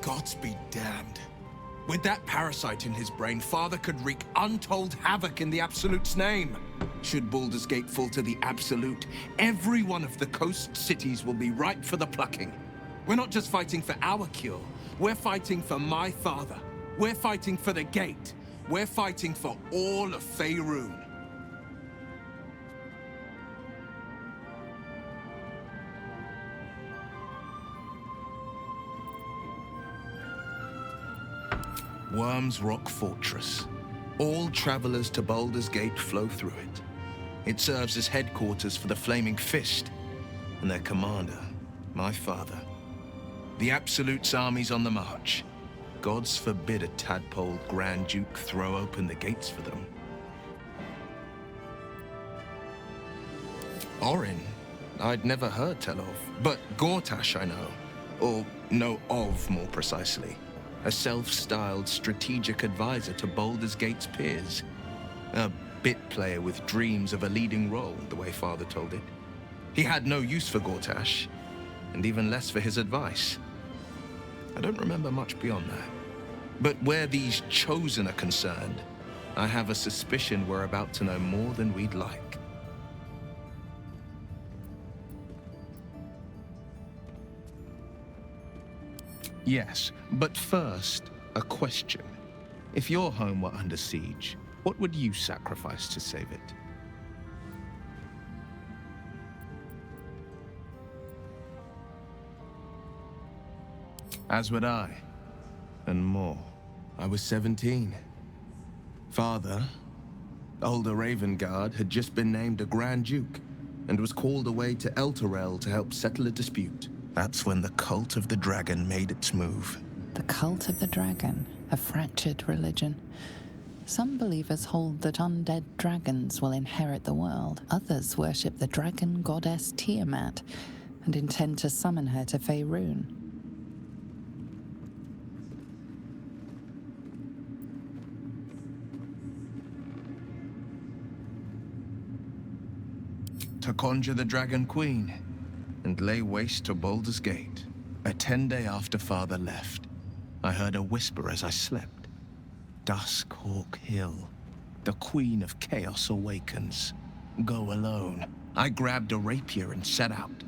Gods be damned. With that parasite in his brain, Father could wreak untold havoc in the Absolute's name. Should Baldur's Gate fall to the Absolute, every one of the coast cities will be ripe for the plucking. We're not just fighting for our cure, we're fighting for my father. We're fighting for the Gate. We're fighting for all of Faerun. Worm's Rock Fortress. All travelers to Baldur's Gate flow through it. It serves as headquarters for the Flaming Fist, and their commander, my father. The Absolute's army's on the march. Gods forbid a tadpole Grand Duke throw open the gates for them. Orin, I'd never heard tell of, but Gortash I know. Or know of, more precisely. A self-styled strategic advisor to Baldur's Gate's peers. A bit player with dreams of a leading role, the way Father told it. He had no use for Gortash, and even less for his advice. I don't remember much beyond that. But where these Chosen are concerned, I have a suspicion we're about to know more than we'd like. Yes, but first, a question. If your home were under siege, what would you sacrifice to save it? As would I, and more. I was 17. Father, older Ravengard, had just been named a Grand Duke, and was called away to Elturel to help settle a dispute. That's when the Cult of the Dragon made its move. The Cult of the Dragon, a fractured religion. Some believers hold that undead dragons will inherit the world. Others worship the dragon goddess Tiamat and intend to summon her to Faerun. To conjure the Dragon Queen and lay waste to Baldur's Gate. A 10-day after Father left, I heard a whisper as I slept. Duskhawk Hill. The Queen of Chaos awakens. Go alone. I grabbed a rapier and set out.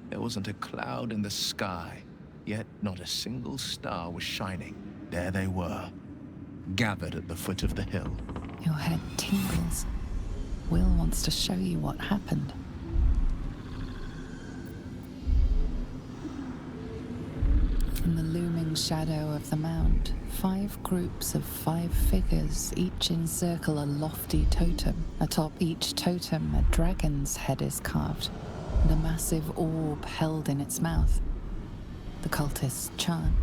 There wasn't a cloud in the sky, yet not a single star was shining. There they were, gathered at the foot of the hill. Your head tingles. Will wants to show you what happened. In the looming shadow of the mound, 5 groups of 5 figures each encircle a lofty totem. Atop each totem, a dragon's head is carved, and a massive orb held in its mouth. The cultists chant,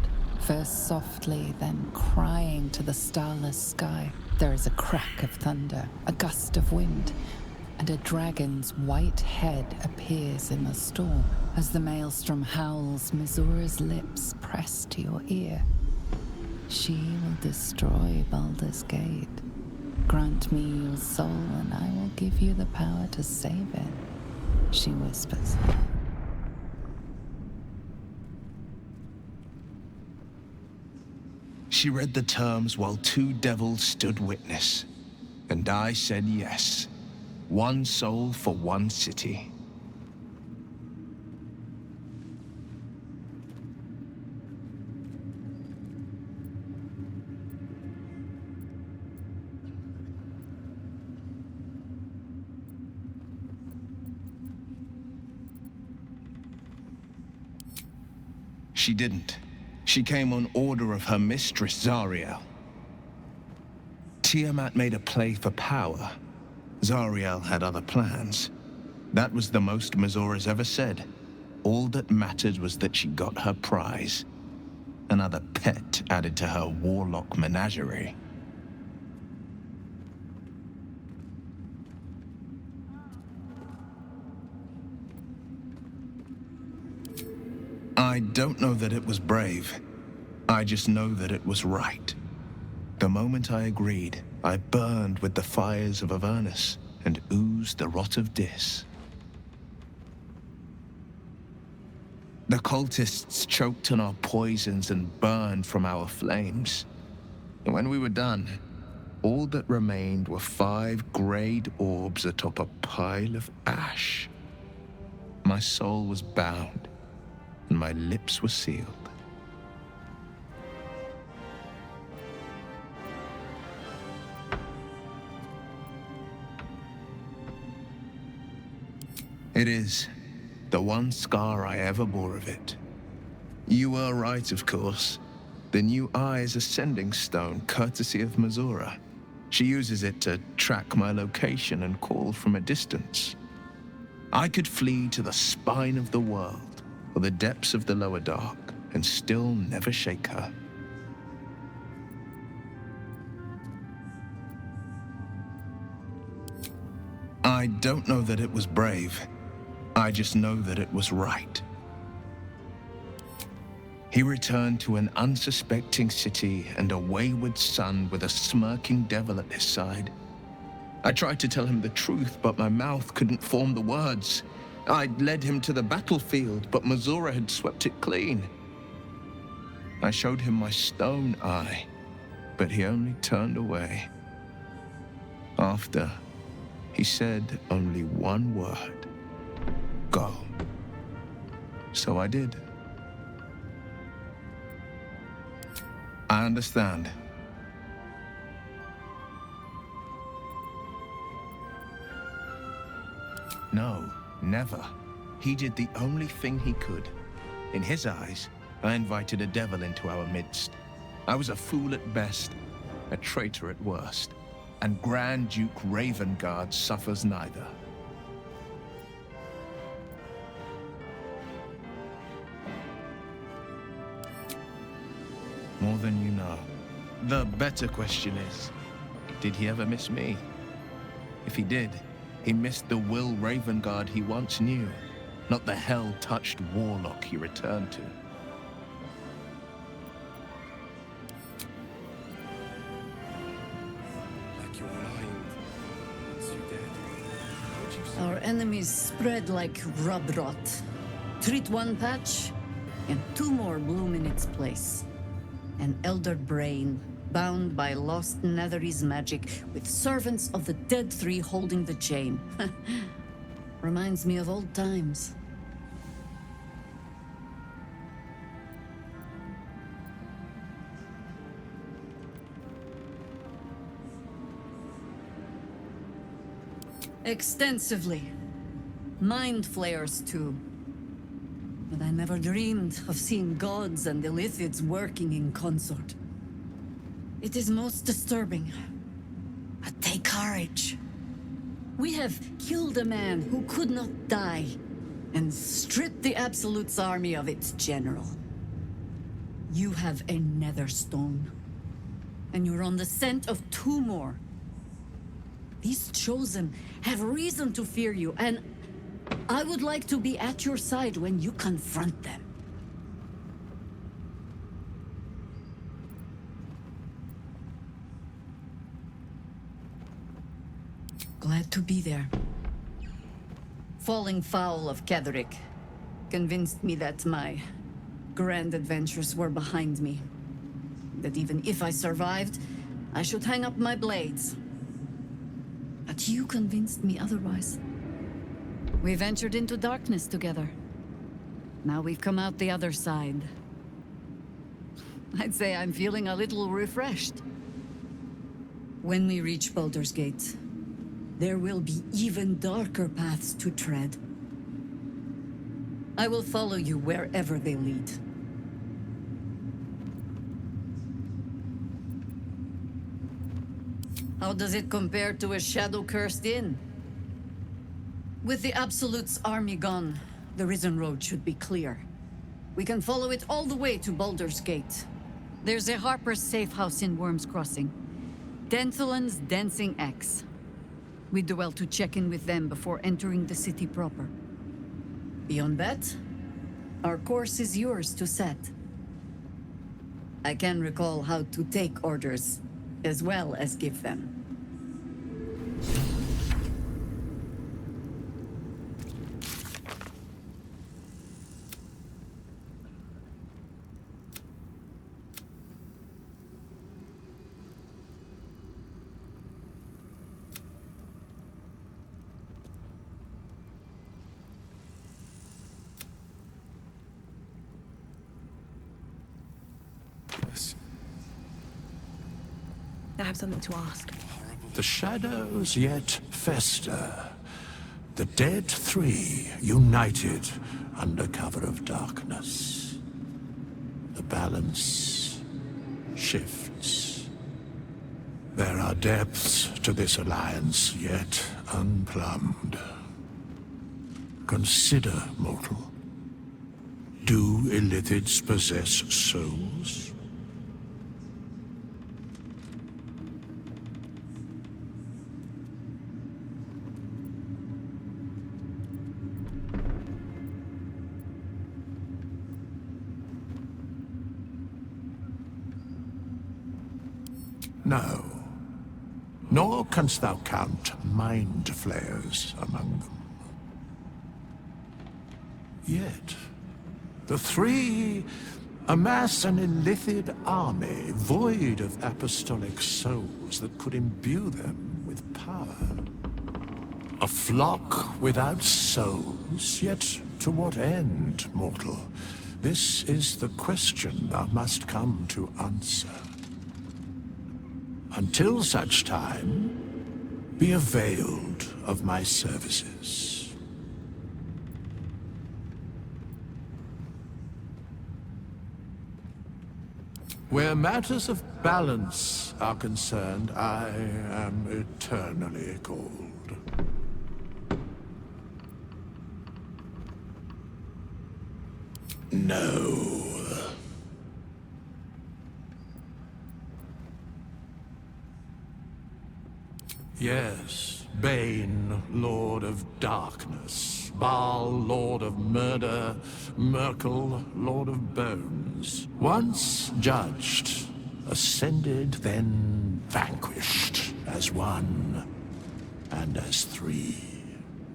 first softly, then crying to the starless sky. There is a crack of thunder, a gust of wind, and a dragon's white head appears in the storm. As the maelstrom howls, Mizura's lips press to your ear. She will destroy Baldur's Gate. Grant me your soul, and I will give you the power to save it, she whispers. She read the terms while 2 devils stood witness, and I said yes. 1 soul for 1 city. She didn't. She came on order of her mistress, Zariel. Tiamat made a play for power. Zariel had other plans. That was the most Mizura's ever said. All that mattered was that she got her prize. Another pet added to her warlock menagerie. I don't know that it was brave. I just know that it was right. The moment I agreed, I burned with the fires of Avernus and oozed the rot of Dis. The cultists choked on our poisons and burned from our flames. And when we were done, all that remained were 5 greyed orbs atop a pile of ash. My soul was bound, and my lips were sealed. It is the one scar I ever bore of it. You were right, of course. The new eye is a sending stone, courtesy of Mazura. She uses it to track my location and call from a distance. I could flee to the spine of the world, or the depths of the lower dark, and still never shake her. I don't know that it was brave. I just know that it was right. He returned to an unsuspecting city and a wayward son with a smirking devil at his side. I tried to tell him the truth, but my mouth couldn't form the words. I'd led him to the battlefield, but Mazura had swept it clean. I showed him my stone eye, but he only turned away. After, he said only one word. Go. So I did. I understand. No, never. He did the only thing he could. In his eyes, I invited a devil into our midst. I was a fool at best, a traitor at worst, and Grand Duke Ravengard suffers neither. More than you know. The better question is, did he ever miss me? If he did, he missed the Will Ravengard he once knew, not the hell-touched warlock he returned to. Like you're blind. Once you're dead, how'd you see? Our enemies spread like rub rot. Treat one patch, and 2 more bloom in its place. An elder brain, bound by lost Netherese magic, with servants of the Dead Three holding the chain. Reminds me of old times. Extensively. Mind flayers, too. But I never dreamed of seeing gods and Illithids working in consort. It is most disturbing. But take courage. We have killed a man who could not die, and stripped the Absolute's army of its general. You have a nether stone, and you're on the scent of 2 more. These Chosen have reason to fear you, and I would like to be at your side when you confront them. Glad to be there. Falling foul of Ketherick convinced me that my grand adventures were behind me. That even if I survived, I should hang up my blades. But you convinced me otherwise. We ventured into darkness together. Now we've come out the other side. I'd say I'm feeling a little refreshed. When we reach Baldur's Gate, there will be even darker paths to tread. I will follow you wherever they lead. How does it compare to a shadow-cursed inn? With the Absolute's army gone, the Risen Road should be clear. We can follow it all the way to Baldur's Gate. There's a Harper's safe house in Worm's Crossing. Denthalan's Dancing X. We'd do well to check in with them before entering the city proper. Beyond that, our course is yours to set. I can recall how to take orders, as well as give them. I have something to ask. The shadows yet fester. The dead three united under cover of darkness. The balance shifts. There are depths to this alliance yet unplumbed. Consider, mortal. Do Illithids possess souls? No. Nor canst thou count mind flayers among them. Yet, the three amass an Illithid army void of apostolic souls that could imbue them with power. A flock without souls, yet to what end, mortal? This is the question thou must come to answer. Until such time, be availed of my services. Where matters of balance are concerned, I am eternally cold. No. Yes, Bane, Lord of Darkness, Baal, Lord of Murder, Merkel, Lord of Bones. Once judged, ascended, then vanquished, as one, and as three.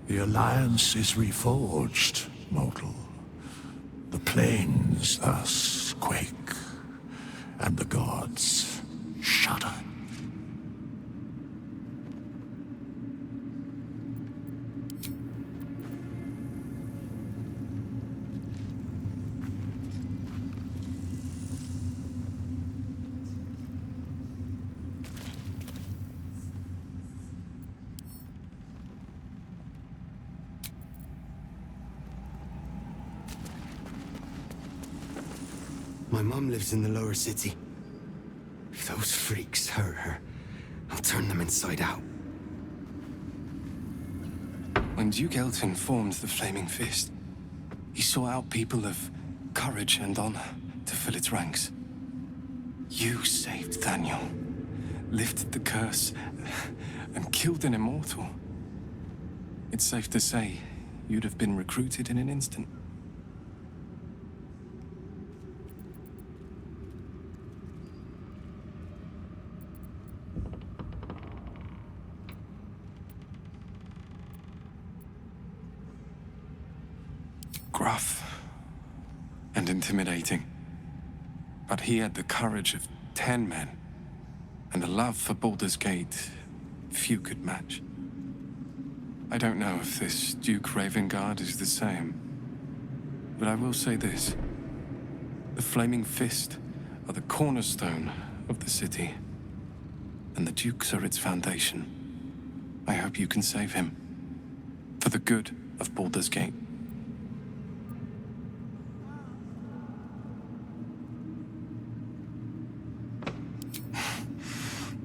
The Alliance is reforged, mortal. The plains thus quake, and the gods shudder. My mom lives in the lower city. If those freaks hurt her, I'll turn them inside out. When Duke Elton formed the Flaming Fist, he sought out people of courage and honor to fill its ranks. You saved Daniel, lifted the curse, and killed an immortal. It's safe to say you'd have been recruited in an instant. Gruff and intimidating, but he had the courage of 10 men and the love for Baldur's Gate few could match. I don't know if this Duke Ravengard is the same, but I will say this. The Flaming Fist are the cornerstone of the city, and the Dukes are its foundation. I hope you can save him, for the good of Baldur's Gate.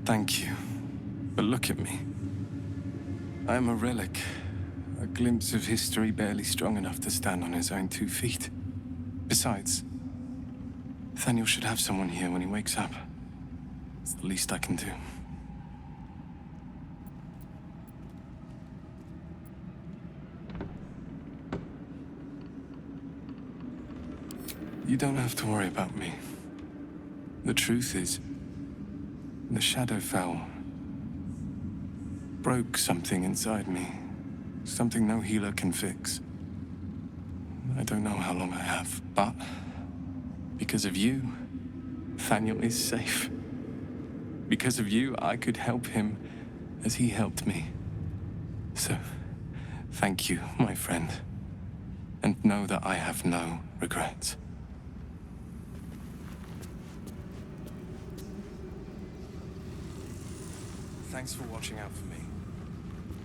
Thank you. But look at me. I am a relic. A glimpse of history barely strong enough to stand on his own 2 feet. Besides, Nathaniel should have someone here when he wakes up. It's the least I can do. You don't have to worry about me. The truth is, the shadow fell. Broke something inside me. Something no healer can fix. I don't know how long I have, but because of you, Nathaniel is safe. Because of you, I could help him as he helped me. So, thank you, my friend. And know that I have no regrets. Thanks for watching out for me.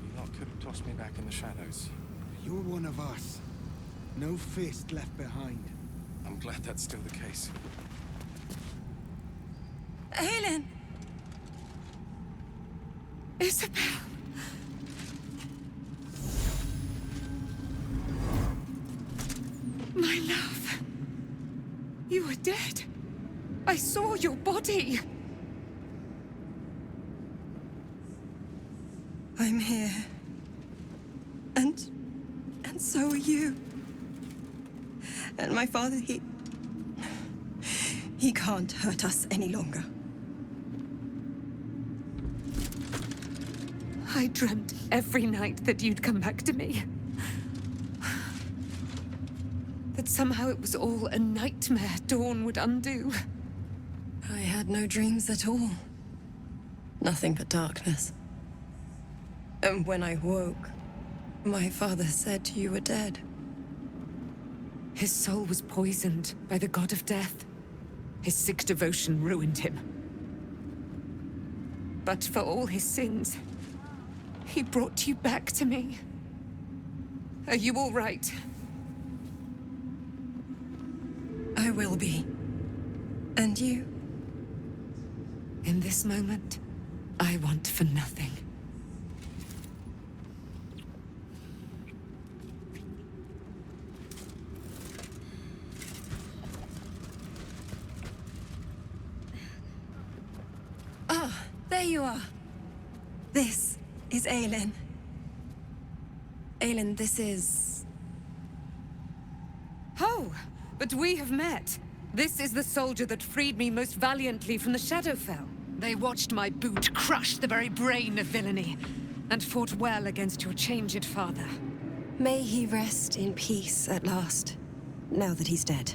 You lot could have tossed me back in the shadows. You're one of us. No fist left behind. I'm glad that's still the case. Aelin! Isabel! My love! You were dead. I saw your body. I'm here. And so are you. And my father, he can't hurt us any longer. I dreamt every night that you'd come back to me. That somehow it was all a nightmare Dawn would undo. I had no dreams at all. Nothing but darkness. And when I woke, my father said you were dead. His soul was poisoned by the god of death. His sick devotion ruined him. But for all his sins, he brought you back to me. Are you all right? I will be. And you? In this moment, I want for nothing. Ah, there you are. This is Aelin. Aelin, this is... Oh, but we have met. This is the soldier that freed me most valiantly from the Shadowfell. They watched my boot crush the very brain of villainy, and fought well against your changed father. May he rest in peace at last, now that he's dead.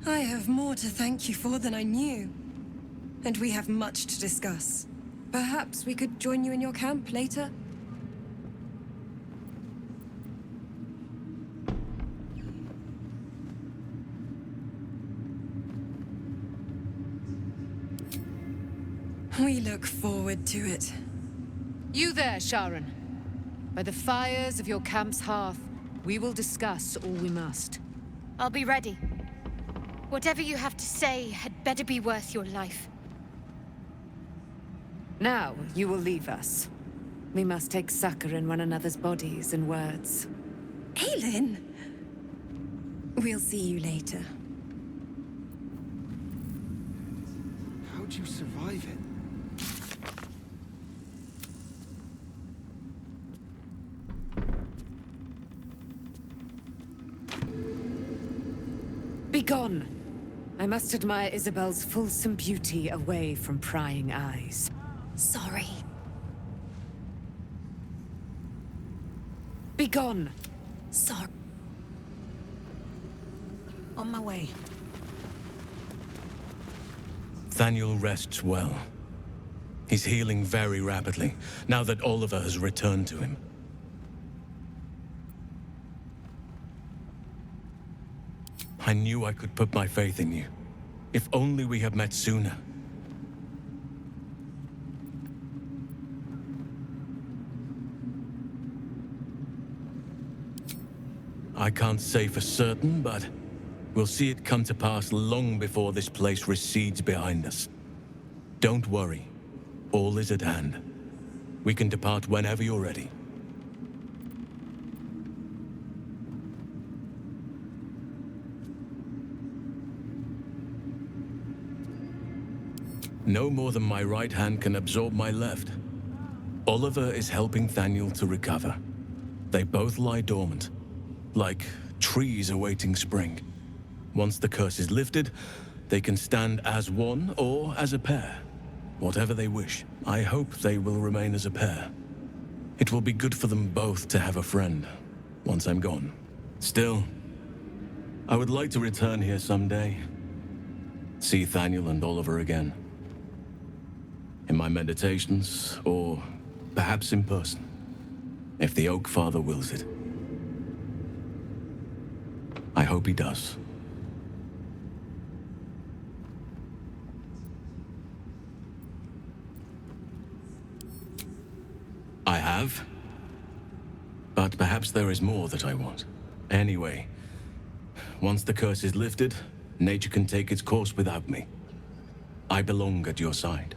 I have more to thank you for than I knew. And we have much to discuss. Perhaps we could join you in your camp later? We look forward to it. You there, Sharon. By the fires of your camp's hearth, we will discuss all we must. I'll be ready. Whatever you have to say had better be worth your life. Now, you will leave us. We must take succor in one another's bodies and words. Aelin! We'll see you later. How'd you survive it? Begone! I must admire Isabel's fulsome beauty away from prying eyes. Sorry. Begone! Sorry. On my way. Thaniel rests well. He's healing very rapidly, now that Oliver has returned to him. I knew I could put my faith in you. If only we had met sooner. I can't say for certain, but we'll see it come to pass long before this place recedes behind us. Don't worry. All is at hand. We can depart whenever you're ready. No more than my right hand can absorb my left. Oliver is helping Thaniel to recover. They both lie dormant, like trees awaiting spring. Once the curse is lifted, they can stand as one or as a pair. Whatever they wish. I hope they will remain as a pair. It will be good for them both to have a friend, once I'm gone. Still, I would like to return here someday. See Thaniel and Oliver again. In my meditations, or perhaps in person, if the Oak Father wills it. I hope he does. have. But perhaps there is more that I want. Anyway, once the curse is lifted, nature can take its course without me. I belong at your side.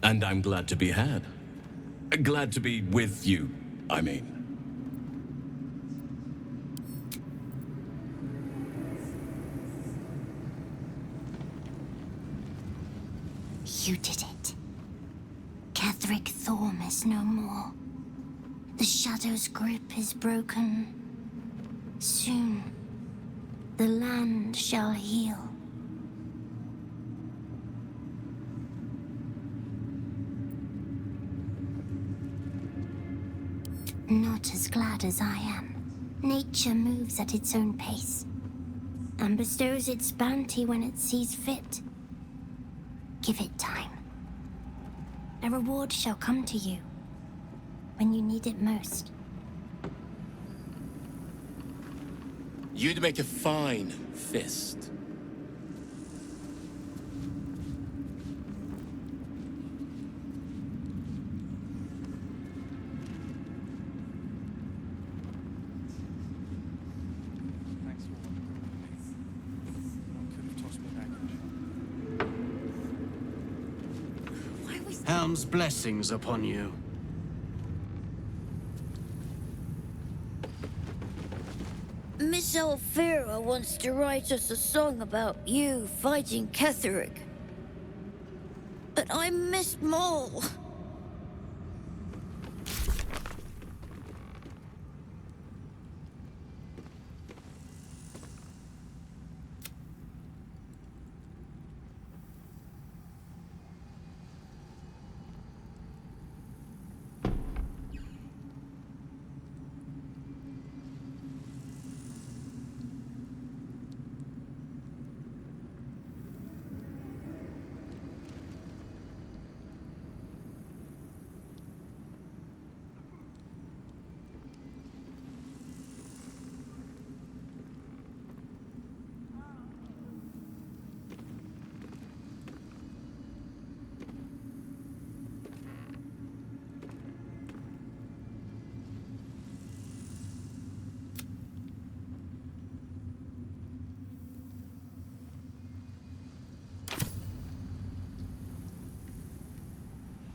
And I'm glad to be had. Glad to be with you, I mean. You did it. Catherick Thorm is no more. The Shadow's grip is broken. Soon, the land shall heal. Not as glad as I am. Nature moves at its own pace, and bestows its bounty when it sees fit. Give it time. A reward shall come to you when you need it most. You'd make a fine fist. Helm's blessings upon you. Miss Alfira wants to write us a song about you fighting Catherick. But I miss Maul.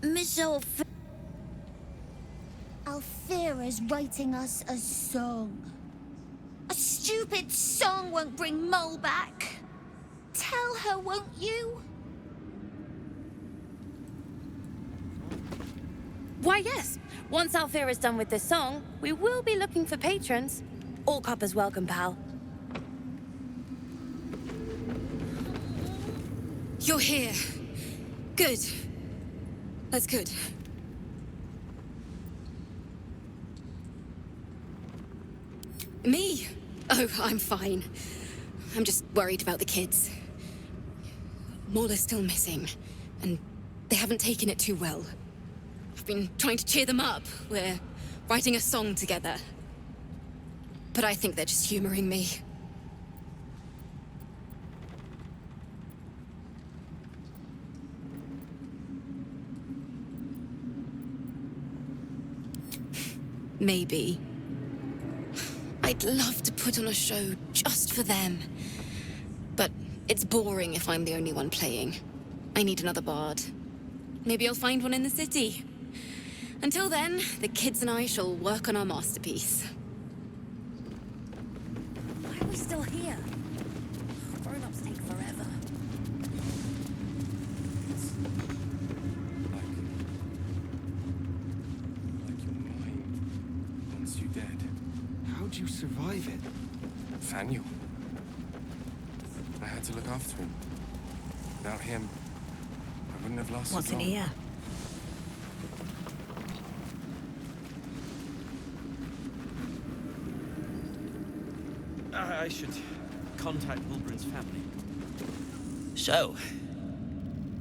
Miss Alfira's writing us a song. A stupid song won't bring Mole back. Tell her, won't you? Why, yes. Once Alfira's done with this song, we will be looking for patrons. All coppers welcome, pal. You're here. Good. That's good. Me? Oh, I'm fine. I'm just worried about the kids. Maul is still missing, and they haven't taken it too well. I've been trying to cheer them up. We're writing a song together. But I think they're just humoring me. Maybe. I'd love to put on a show just for them. But it's boring if I'm the only one playing. I need another bard. Maybe I'll find one in the city. Until then, the kids and I shall work on our masterpiece. Why are we still here? Grown-ups take forever. Like your mind wants you dead. How'd you survive it? Thaniel. I had to look after him. Without him, I wouldn't have lasted What's in long. here? I should contact Wilburn's family. So,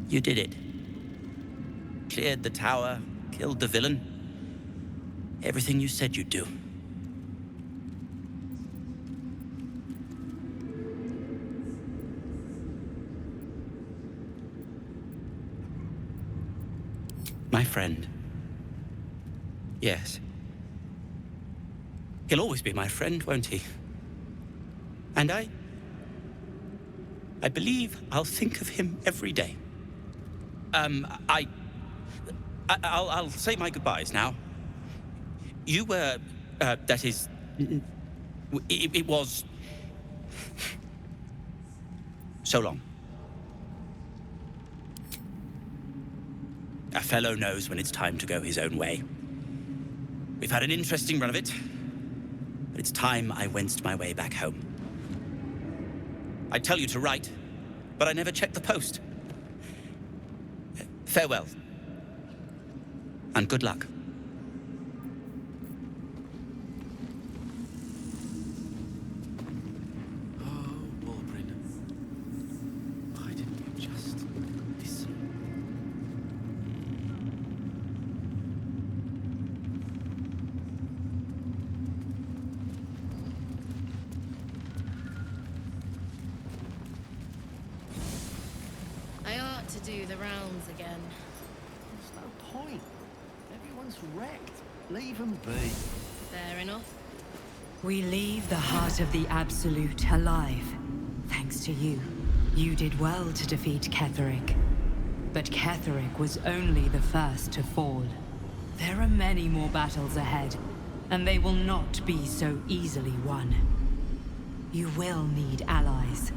you did it. Cleared the tower, killed the villain. Everything you said you'd do. My friend. Yes. He'll always be my friend, won't he? And I believe I'll think of him every day. I'll say my goodbyes now. You were, that is, it was so long. A fellow knows when it's time to go his own way. We've had an interesting run of it, but it's time I wended my way back home. I'd tell you to write, but I never checked the post. Farewell. And good luck. Oh, Baldur. Why didn't you just listen? I ought to do the rounds again. There's no point. Everyone's wrecked. Leave them be. Fair enough. We leave the heart of the Absolute alive. Thanks to you. You did well to defeat Ketheric. But Ketheric was only the first to fall. There are many more battles ahead, and they will not be so easily won. You will need allies.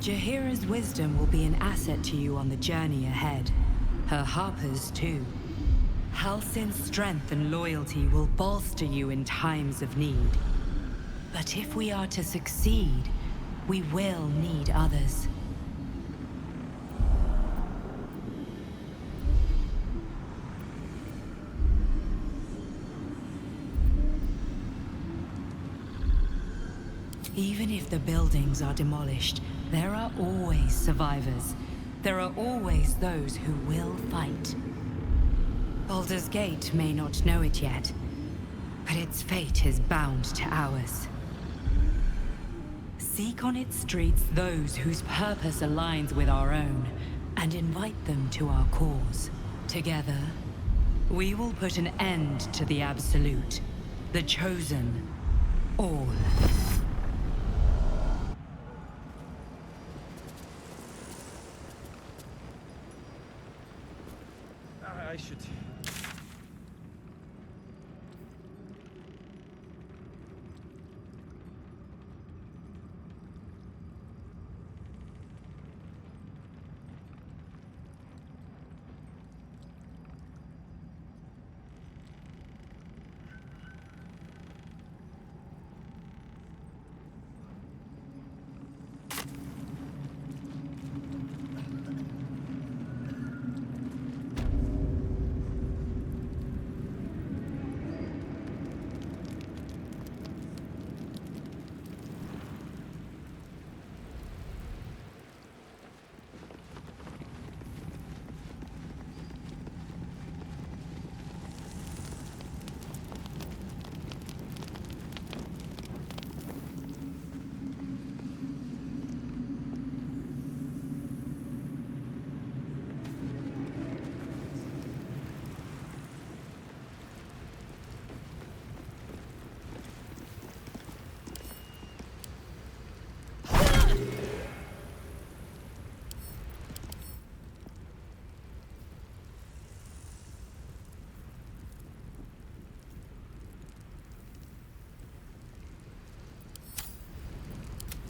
Jaheira's wisdom will be an asset to you on the journey ahead. Her harpers, too. Halsin's strength and loyalty will bolster you in times of need. But if we are to succeed, we will need others. Even if the buildings are demolished, there are always survivors. There are always those who will fight. Baldur's Gate may not know it yet, but its fate is bound to ours. Seek on its streets those whose purpose aligns with our own, and invite them to our cause. Together, we will put an end to the Absolute, the Chosen, all. I should...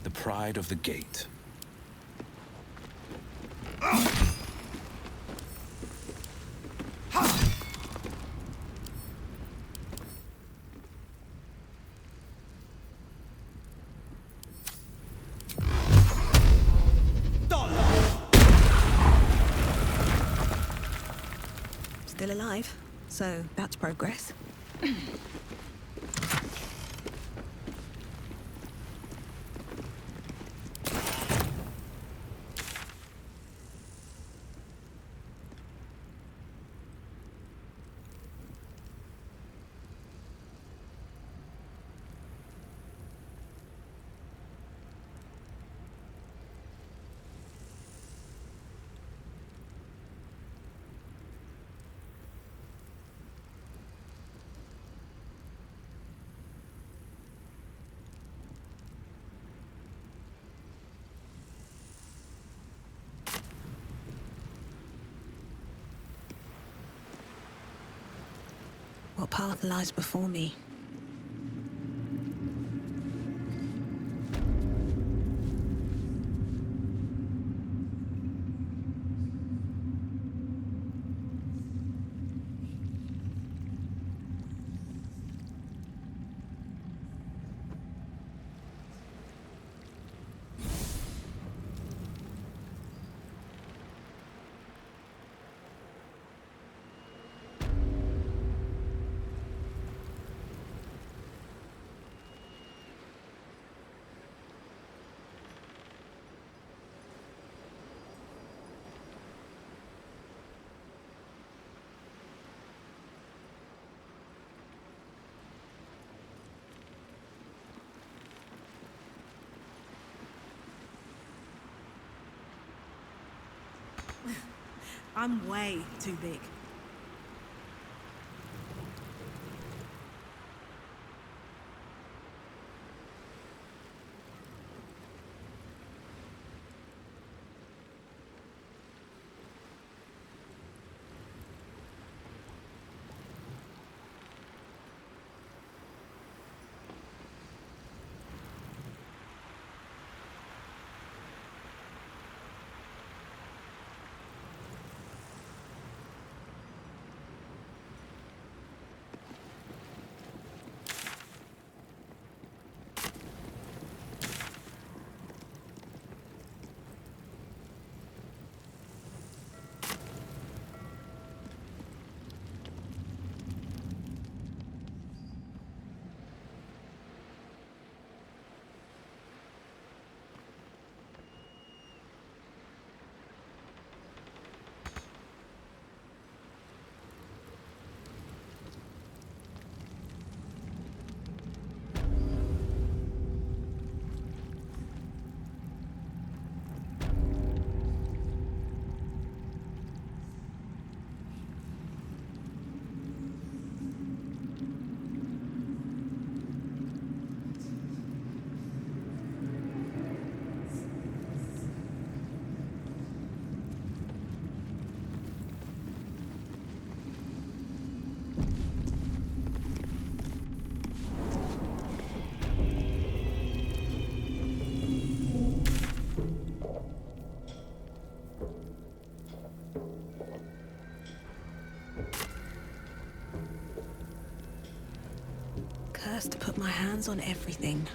The pride of the gate. Still alive, so that's progress. path lies before me. I'm way too big. Cursed to put my hands on everything.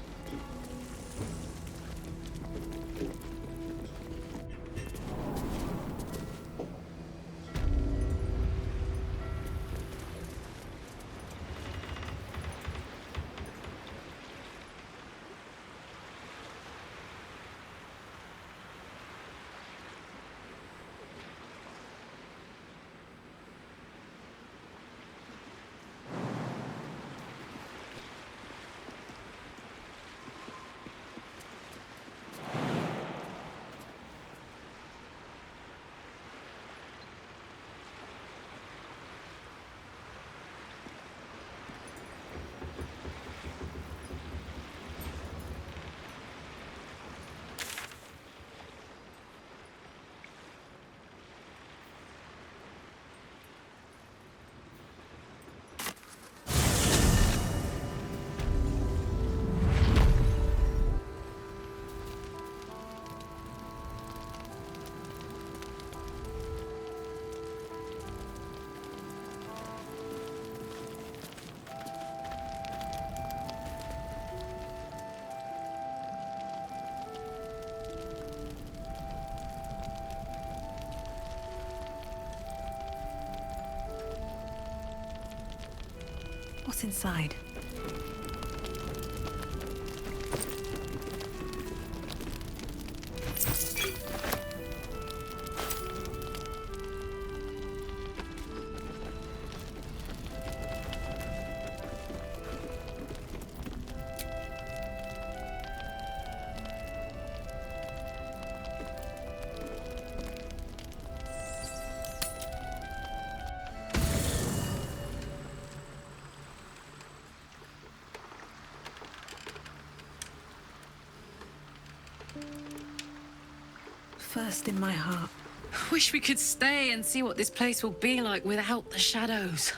What's inside? First in my heart. Wish we could stay and see what this place will be like without the shadows.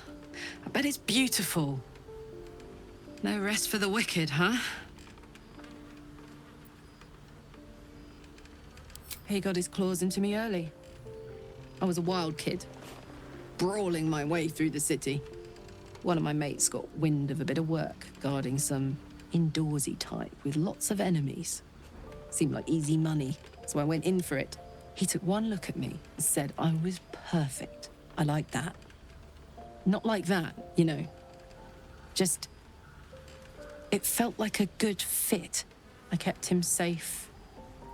I bet it's beautiful. No rest for the wicked, huh? He got his claws into me early. I was a wild kid, brawling my way through the city. One of my mates got wind of a bit of work guarding some indoorsy type with lots of enemies. Seemed like easy money, so I went in for it. He took one look at me and said I was perfect. I like that. Not like that, you know. Just... it felt like a good fit. I kept him safe,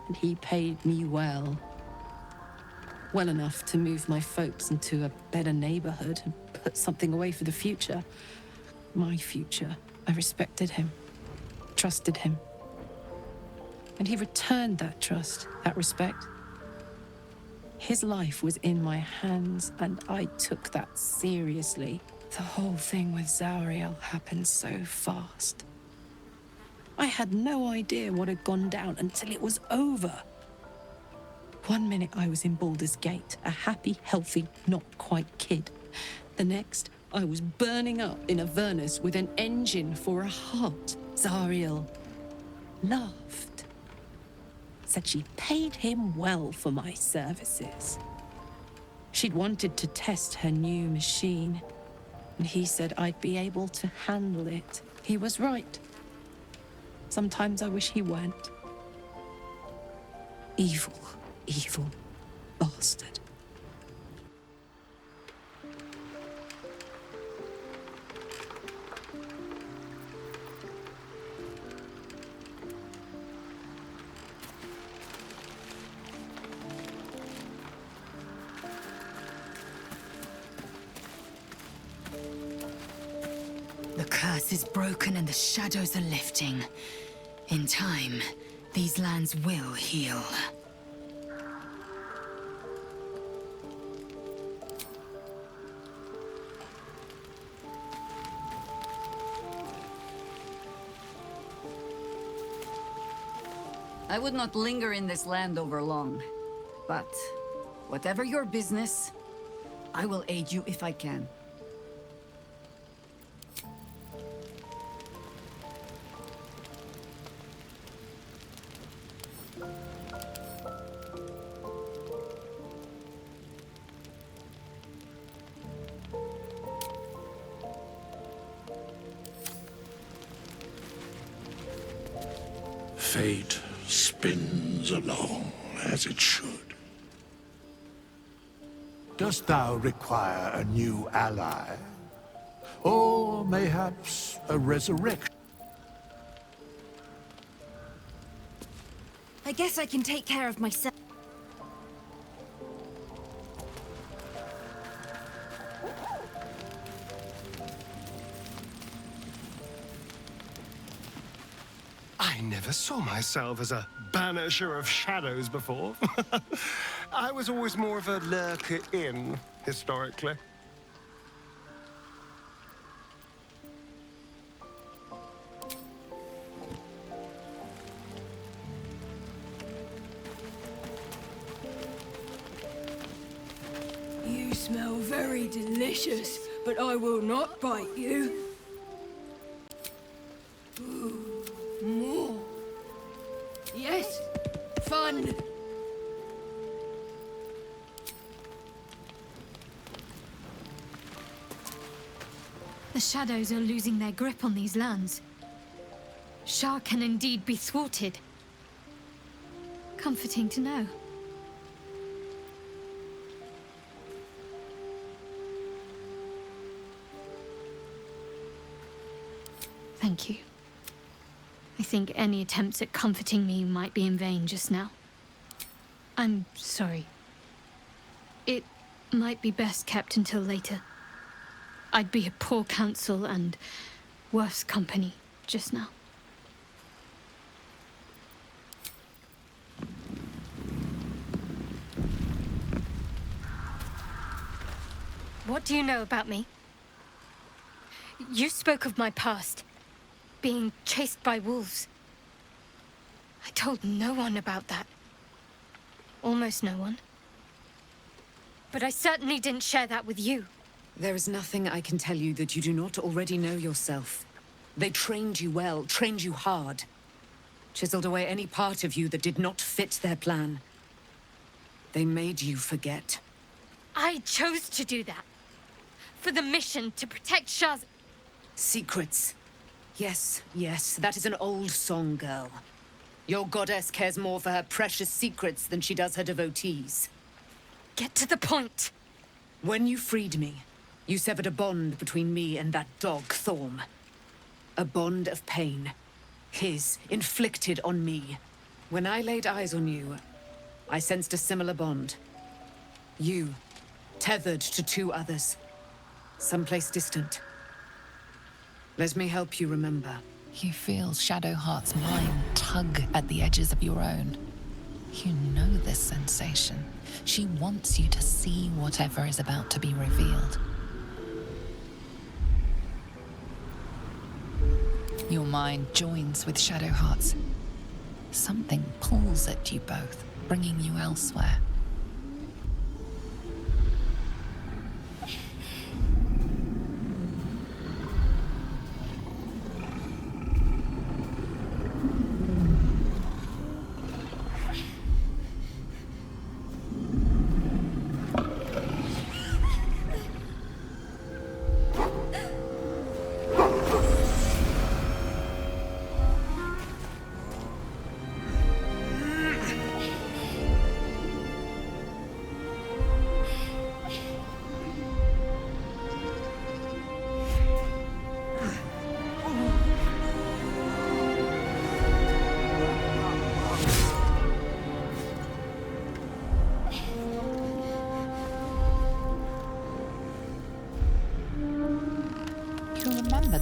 and he paid me well. Well enough to move my folks into a better neighborhood and put something away for the future. My future. I respected him, trusted him. And he returned that trust, that respect. His life was in my hands, and I took that seriously. The whole thing with Zariel happened so fast. I had no idea what had gone down until it was over. One minute I was in Baldur's Gate, a happy, healthy, not quite kid. The next, I was burning up in Avernus with an engine for a heart. Zariel laughed. Said she paid him well for my services. She'd wanted to test her new machine, and he said I'd be able to handle it. He was right. Sometimes I wish he weren't. Evil, evil bastard. The curse is broken and the shadows are lifting. In time, these lands will heal. I would not linger in this land over long. But, whatever your business, I will aid you if I can. Fate spins along as it should. Dost thou require a new ally? Or mayhaps a resurrection? I guess I can take care of myself. I never saw myself as a banisher of shadows before. I was always more of a lurker in, historically. You smell very delicious, but I will not bite you. Ooh, more. Yes, fun. The shadows are losing their grip on these lands. Shah can indeed be thwarted. Comforting to know. Thank you. I think any attempts at comforting me might be in vain just now. I'm sorry. It might be best kept until later. I'd be a poor counsel and worse company just now. What do you know about me? You spoke of my past. Being chased by wolves. I told no one about that. Almost no one. But I certainly didn't share that with you. There is nothing I can tell you that you do not already know yourself. They trained you well, trained you hard. Chiseled away any part of you that did not fit their plan. They made you forget. I chose to do that. For the mission to protect Shah's... Secrets. Yes, yes, that is an old song, girl. Your goddess cares more for her precious secrets than she does her devotees. Get to the point. When you freed me, you severed a bond between me and that dog, Thorm. A bond of pain. His, inflicted on me. When I laid eyes on you, I sensed a similar bond. You, tethered to two others. Someplace distant. Let me help you remember. You feel Shadowheart's mind tug at the edges of your own. You know this sensation. She wants you to see whatever is about to be revealed. Your mind joins with Shadowheart's. Something pulls at you both, bringing you elsewhere.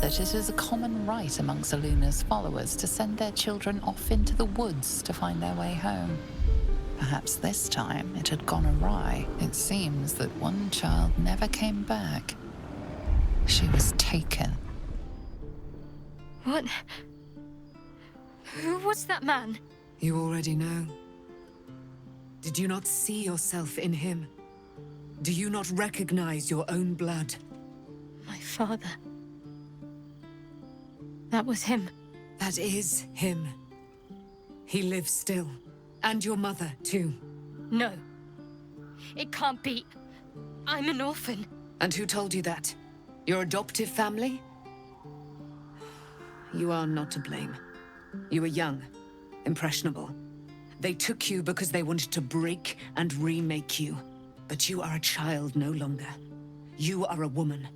That it is a common right amongst Aluna's followers to send their children off into the woods to find their way home. Perhaps this time it had gone awry. It seems that one child never came back. She was taken. What? Who was that man? You already know. Did you not see yourself in him? Do you not recognize your own blood? My father. That was him. That is him. He lives still. And your mother, too. No. It can't be. I'm an orphan. And who told you that? Your adoptive family? You are not to blame. You were young, impressionable. They took you because they wanted to break and remake you. But you are a child no longer. You are a woman.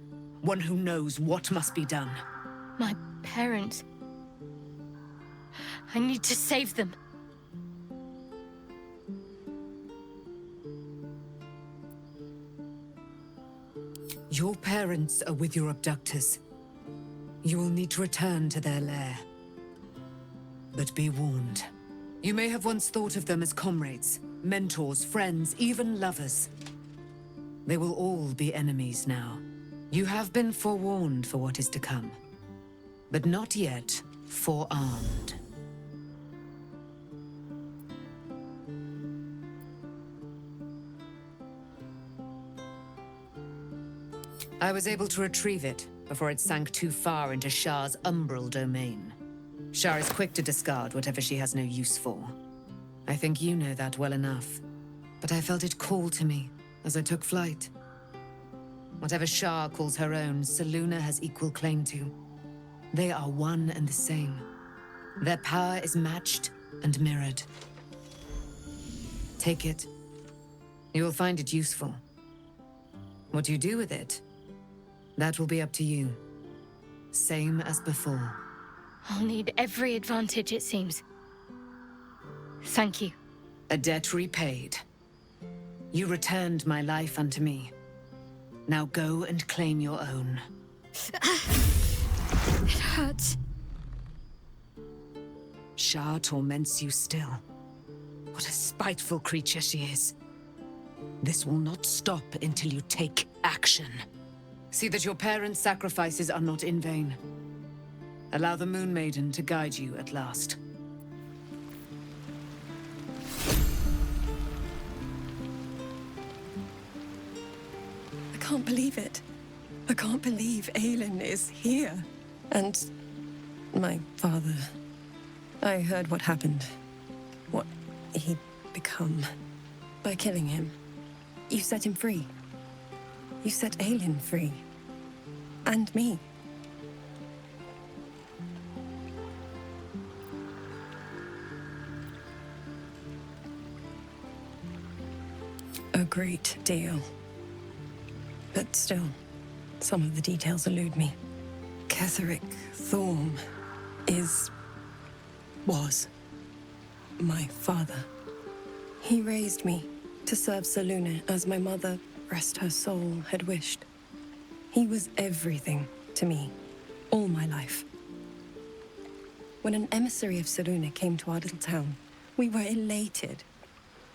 One who knows what must be done. My parents. I need to save them. Your parents are with your abductors. You will need to return to their lair. But be warned. You may have once thought of them as comrades, mentors, friends, even lovers. They will all be enemies now. You have been forewarned for what is to come. But not yet forearmed. I was able to retrieve it before it sank too far into Shah's umbral domain. Shah is quick to discard whatever she has no use for. I think you know that well enough. But I felt it call to me as I took flight. Whatever Shah calls her own, Selûne has equal claim to. They are one and the same. Their power is matched and mirrored. Take it. You will find it useful. What you do with it, that will be up to you. Same as before. I'll need every advantage, it seems. Thank you. A debt repaid. You returned my life unto me. Now go and claim your own. It hurts. Shah torments you still. What a spiteful creature she is. This will not stop until you take action. See that your parents' sacrifices are not in vain. Allow the Moon Maiden to guide you at last. I can't believe it. I can't believe Aelin is here. And my father. I heard what happened. What he'd become. By killing him. You set him free. You set Aelin free. And me. A great deal. But still, some of the details elude me. Ketheric Thorm was my father. He raised me to serve Selûne as my mother, rest her soul, had wished. He was everything to me, all my life. When an emissary of Selûne came to our little town, we were elated.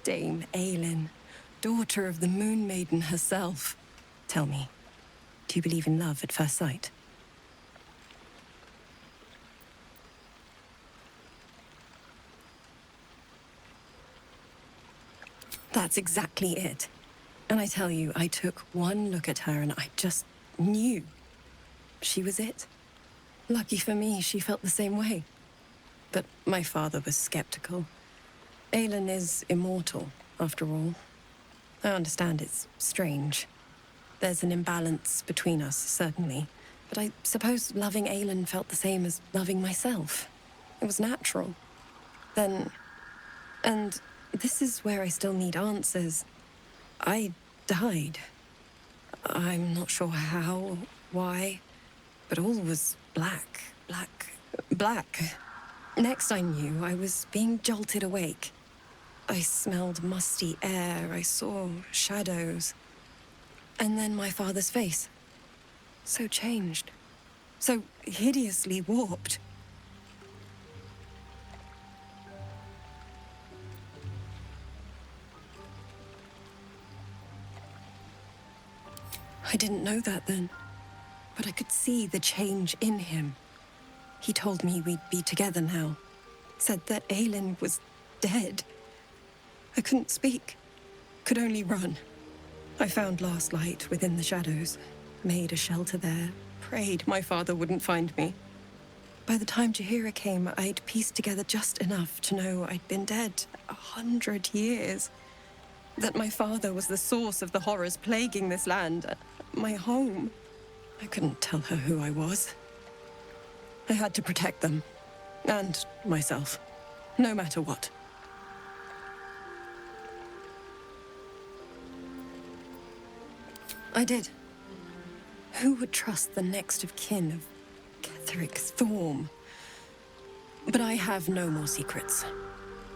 Dame Aelin, daughter of the Moon Maiden herself. Tell me, do you believe in love at first sight? That's exactly it. And I tell you, I took one look at her and I just knew she was it. Lucky for me, she felt the same way. But my father was skeptical. Aelin is immortal, after all. I understand it's strange. There's an imbalance between us, certainly. But I suppose loving Aelin felt the same as loving myself. It was natural. And this is where I still need answers. I died. I'm not sure how, why, but all was black. Next I knew, I was being jolted awake. I smelled musty air, I saw shadows. And then my father's face. So changed. So hideously warped. I didn't know that then, but I could see the change in him. He told me we'd be together now. Said that Aelin was dead. I couldn't speak, could only run. I found last light within the shadows, made a shelter there, prayed my father wouldn't find me. By the time Jaheira came, I'd pieced together just enough to know I'd been dead 100 years. That my father was the source of the horrors plaguing this land, my home. I couldn't tell her who I was. I had to protect them, and myself, no matter what. I did. Who would trust the next of kin of Ketheric Thorm? But I have no more secrets.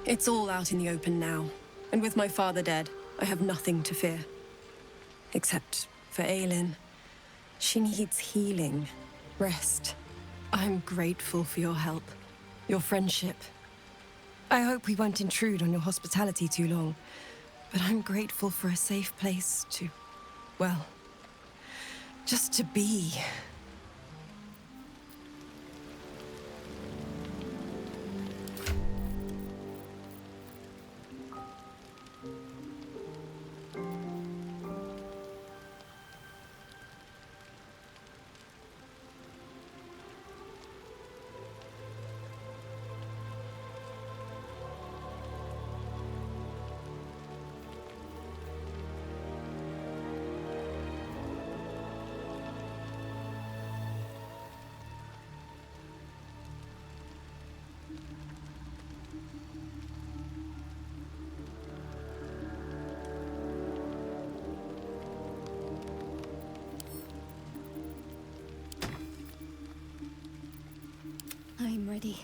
It's all out in the open now, and with my father dead, I have nothing to fear. Except for Aelin. She needs healing, rest. I'm grateful for your help, your friendship. I hope we won't intrude on your hospitality too long, but I'm grateful for a safe place to, well, just to be. I'm ready.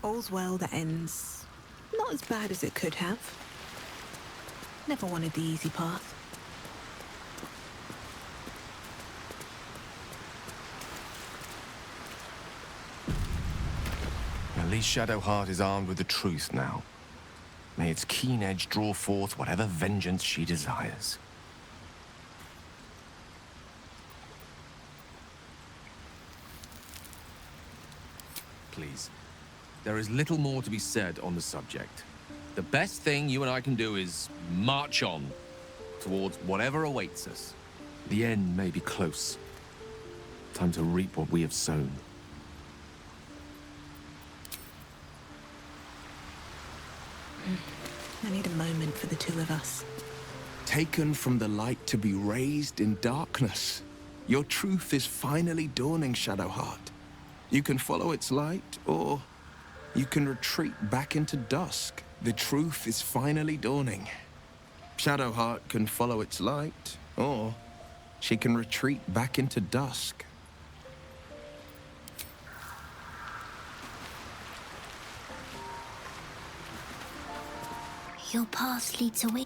All's well that ends not as bad as it could have. Never wanted the easy path. At least Shadowheart is armed with the truth now. May its keen edge draw forth whatever vengeance she desires. Please. There is little more to be said on the subject. The best thing you and I can do is march on towards whatever awaits us. The end may be close. Time to reap what we have sown. I need a moment for the two of us. Taken from the light to be raised in darkness. Your truth is finally dawning, Shadowheart. You can follow its light, or you can retreat back into dusk. The truth is finally dawning. Shadowheart can follow its light, or she can retreat back into dusk. Your path leads away.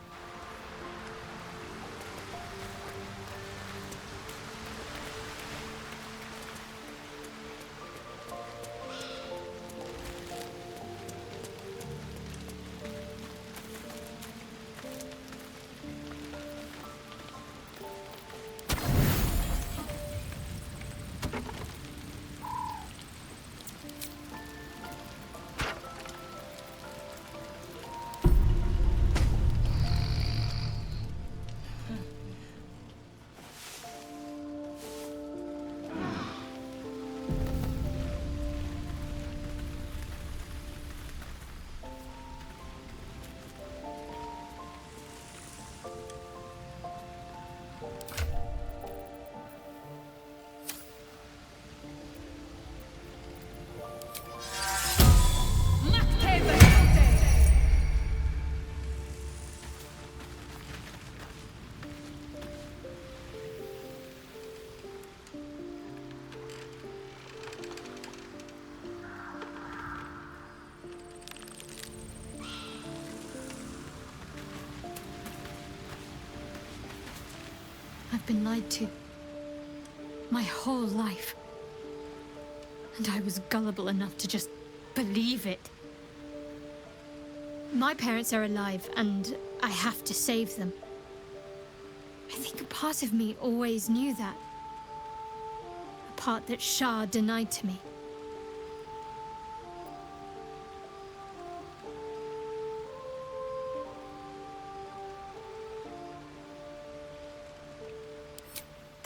I've been lied to. My whole life. And I was gullible enough to just believe it. My parents are alive, and I have to save them. I think a part of me always knew that. A part that Shah denied to me.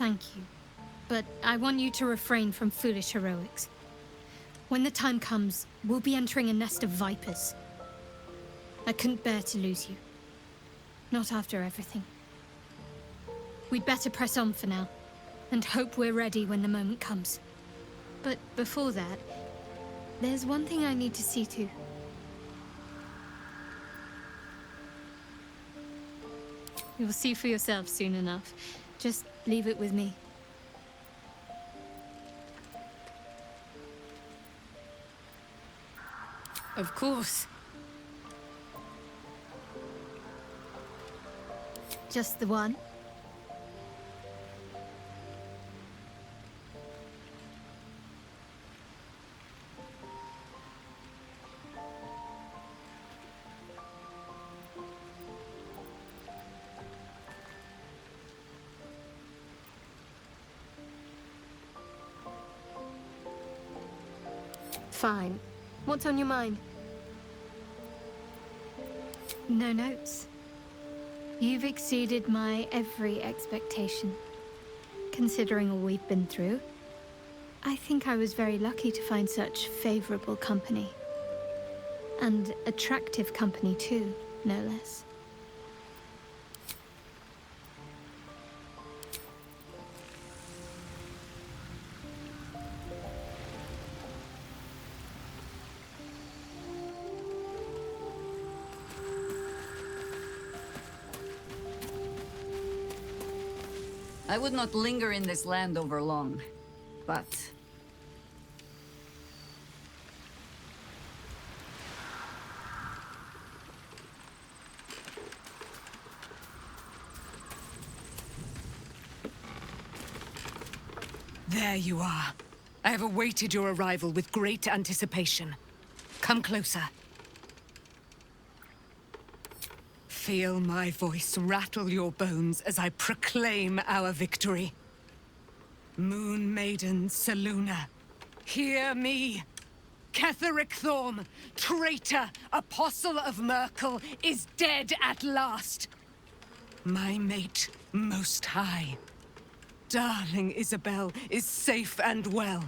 Thank you. But I want you to refrain from foolish heroics. When the time comes, we'll be entering a nest of vipers. I couldn't bear to lose you. Not after everything. We'd better press on for now, and hope we're ready when the moment comes. But before that, there's one thing I need to see to. You'll see for yourself soon enough. Just leave it with me. Of course. Just the one? Fine. What's on your mind? No notes. You've exceeded my every expectation. Considering all we've been through, I think I was very lucky to find such favorable company. And attractive company too, no less. I would not linger in this land over long, but There you are. I have awaited your arrival with great anticipation. Come closer. Feel my voice rattle your bones as I proclaim our victory. Moon Maiden Selûne, hear me. Ketheric Thorm, traitor, apostle of Merkel, is dead at last. My mate, Most High. Darling Isabel is safe and well.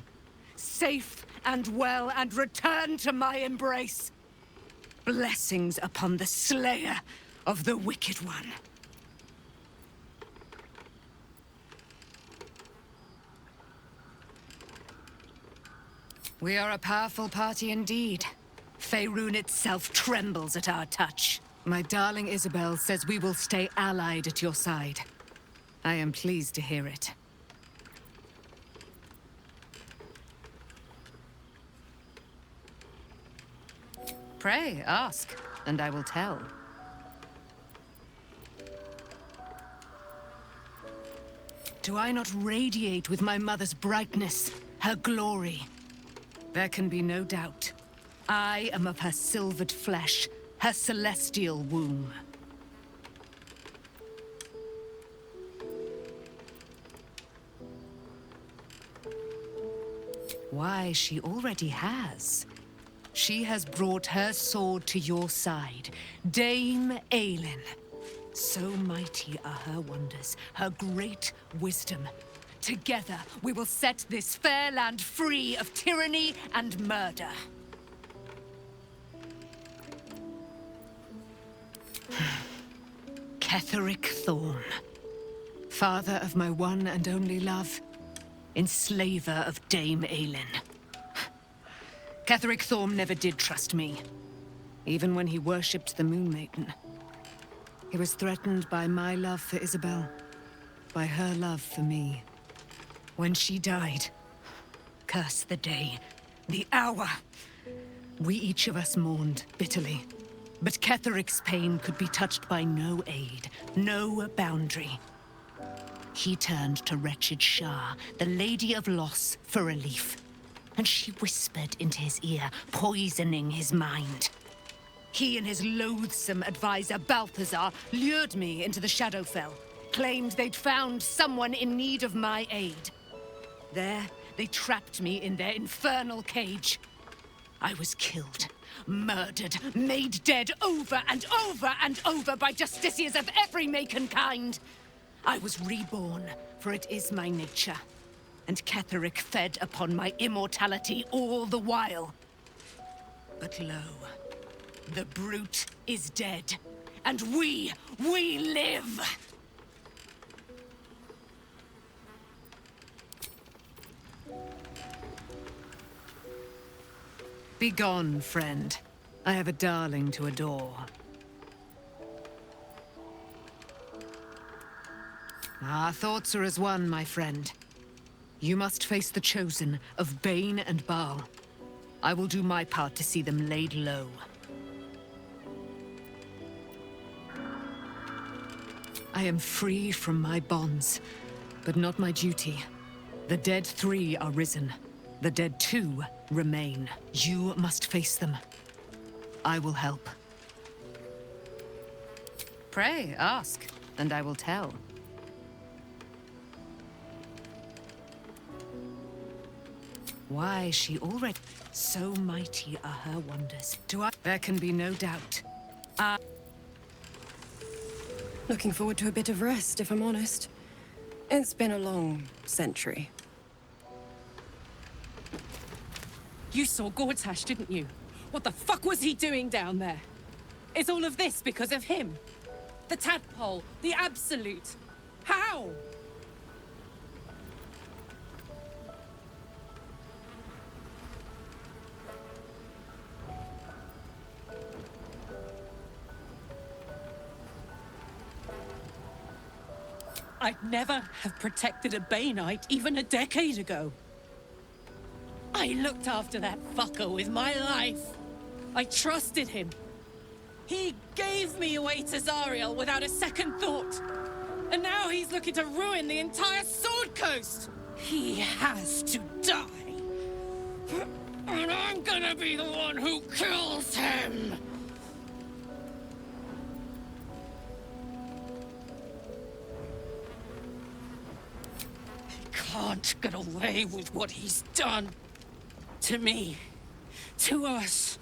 Safe and well, and return to my embrace. Blessings upon the slayer of the Wicked One. We are a powerful party indeed. Faerun itself trembles at our touch. My darling Isabel says we will stay allied at your side. I am pleased to hear it. Pray, ask, and I will tell. Do I not radiate with my mother's brightness, her glory? There can be no doubt. I am of her silvered flesh, her celestial womb. Why, she already has. She has brought her sword to your side, Dame Aelin. So mighty are her wonders, her great wisdom. Together, we will set this fair land free of tyranny and murder. Ketheric Thorm, father of my one and only love, enslaver of Dame Aelin. Ketheric Thorm never did trust me, even when he worshipped the Moon Maiden. He was threatened by my love for Isabel, by her love for me. When she died, curse the day, the hour, we each of us mourned bitterly. But Ketheric's pain could be touched by no aid, no boundary. He turned to wretched Shai, the Lady of Loss, for relief. And she whispered into his ear, poisoning his mind. He and his loathsome advisor, Balthazar, lured me into the Shadowfell, claimed they'd found someone in need of my aid. There, they trapped me in their infernal cage. I was killed, murdered, made dead over and over and over by justiciars of every make and kind. I was reborn, for it is my nature. And Ketheric fed upon my immortality all the while. But lo, the brute is dead, and we live! Begone, friend. I have a darling to adore. Our thoughts are as one, my friend. You must face the Chosen of Bane and Baal. I will do my part to see them laid low. I am free from my bonds, but not my duty. The dead 3 are risen. The dead 2 remain. You must face them. I will help. Pray, ask, and I will tell. Why, she already... So mighty are her wonders. There can be no doubt. Looking forward to a bit of rest, if I'm honest. It's been a long century. You saw Gortash, didn't you? What the fuck was he doing down there? Is all of this because of him? The tadpole, the absolute. How? I'd never have protected a Baneite even a decade ago. I looked after that fucker with my life. I trusted him. He gave me away to Zariel without a second thought. And now he's looking to ruin the entire Sword Coast. He has to die. And I'm gonna be the one who kills him! He can't get away with what he's done. To me. To us.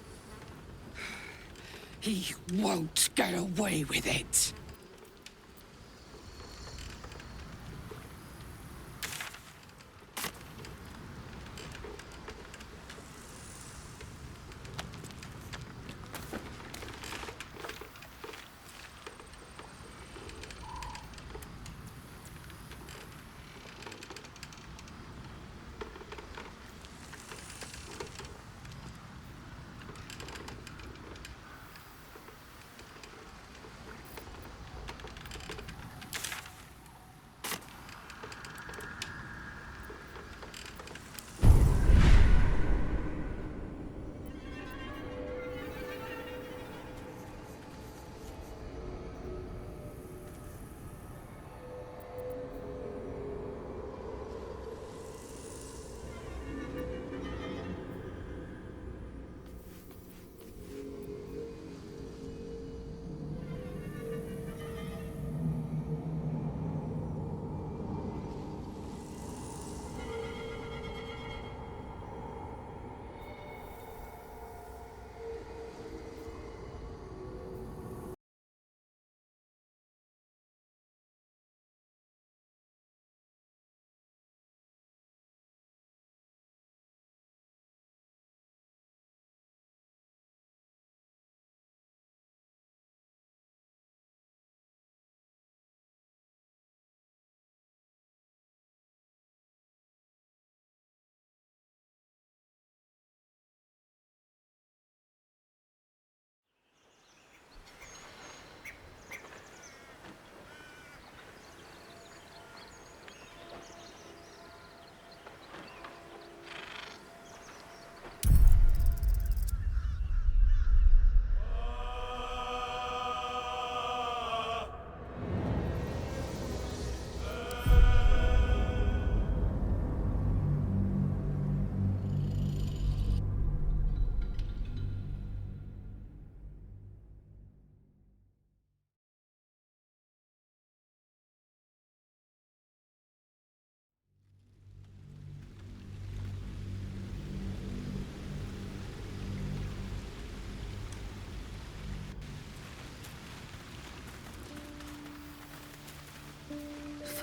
He won't get away with it.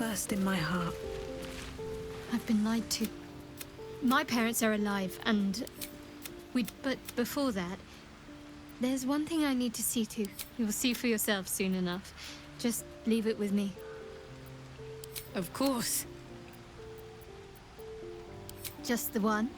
First in my heart. I've been lied to. My parents are alive, and but before that, there's one thing I need to see to. You'll see for yourself soon enough. Just leave it with me. Of course. Just the one?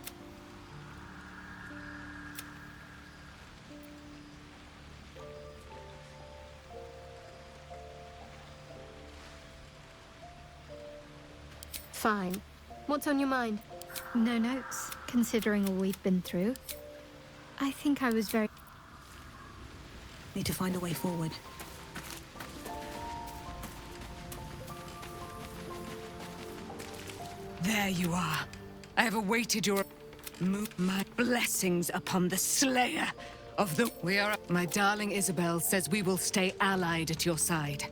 Fine. What's on your mind? No notes, considering all we've been through. I think I was very... Need to find a way forward. There you are. I have awaited your... my blessings upon the slayer of the... We are... My darling Isabel says we will stay allied at your side.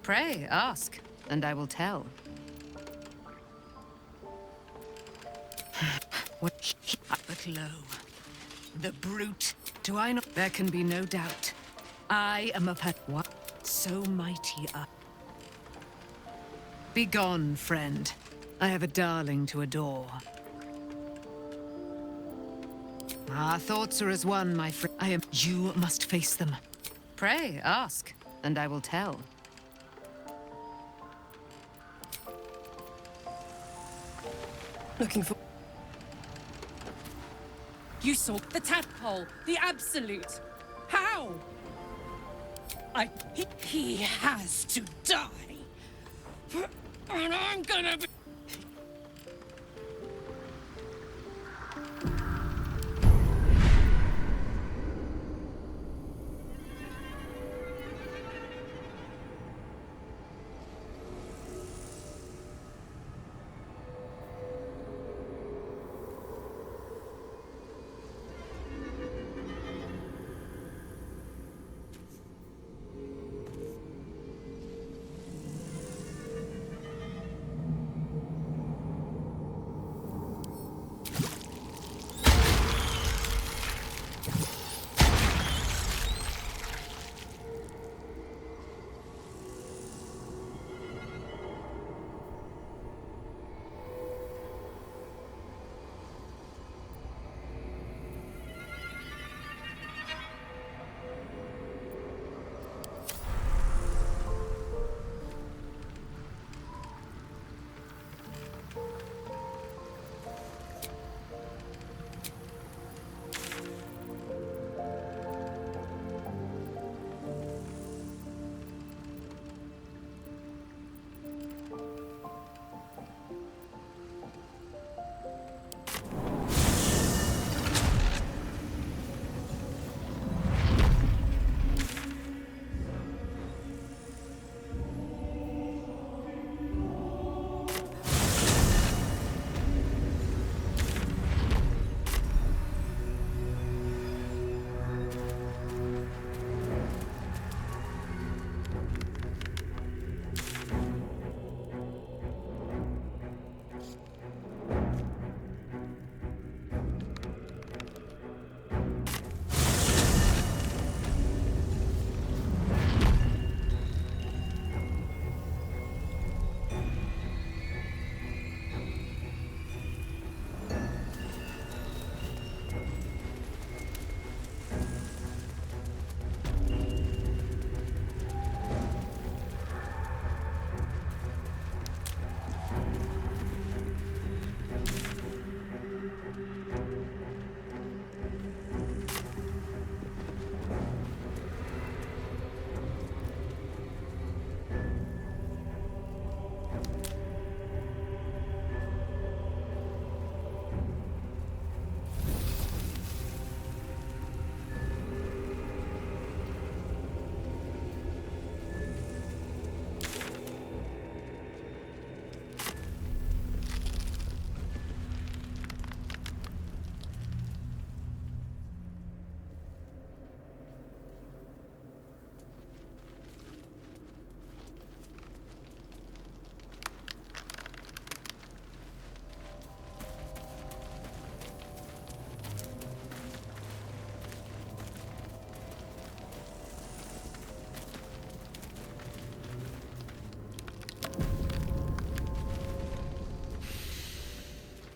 Pray, ask, and I will tell. What? But lo, the brute. Do I not? There can be no doubt. I am a pet. What? So mighty up. Begone, friend. I have a darling to adore. Our thoughts are as one, my friend. You must face them. Pray, ask, and I will tell. Looking for... You saw the tadpole, the absolute. How? He has to die. And I'm gonna be...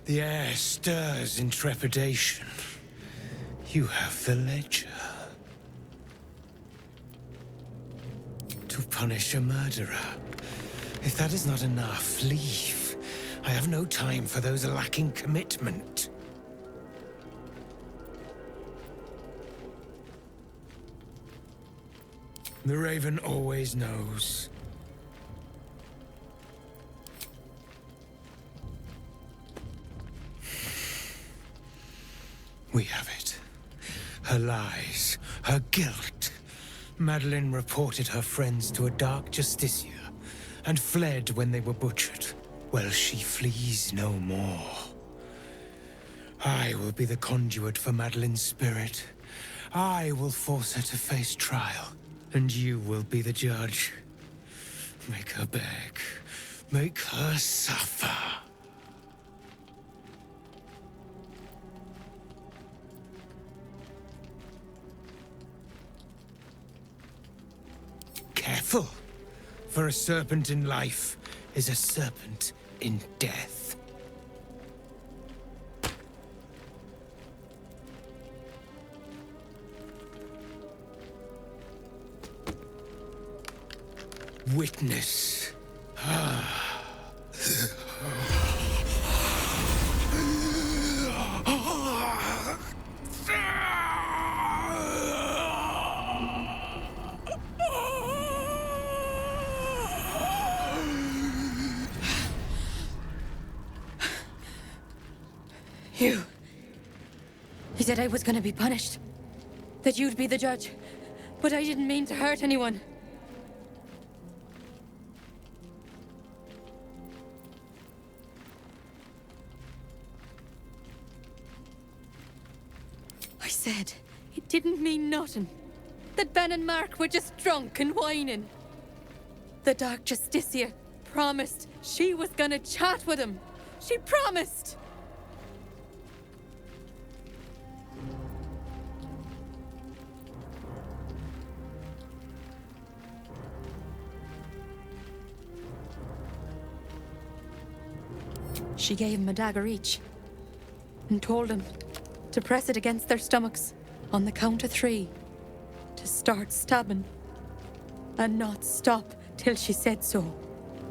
The air stirs in trepidation. You have the ledger. To punish a murderer. If that is not enough, leave. I have no time for those lacking commitment. The Raven always knows. We have it. Her lies, her guilt. Madeline reported her friends to a dark justiciar and fled when they were butchered. Well, she flees no more. I will be the conduit for Madeline's spirit. I will force her to face trial, and you will be the judge. Make her beg. Make her suffer. Careful, for a serpent in life is a serpent in death. Witness. You. He said I was gonna be punished. That you'd be the judge. But I didn't mean to hurt anyone. I said it didn't mean nothing. That Ben and Mark were just drunk and whining. The Dark Justiciar promised she was gonna chat with him. She promised! She gave him a dagger each, and told him to press it against their stomachs on the count of 3, to start stabbing, and not stop till she said so.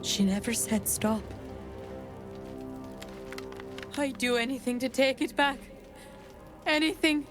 She never said stop. I'd do anything to take it back. Anything.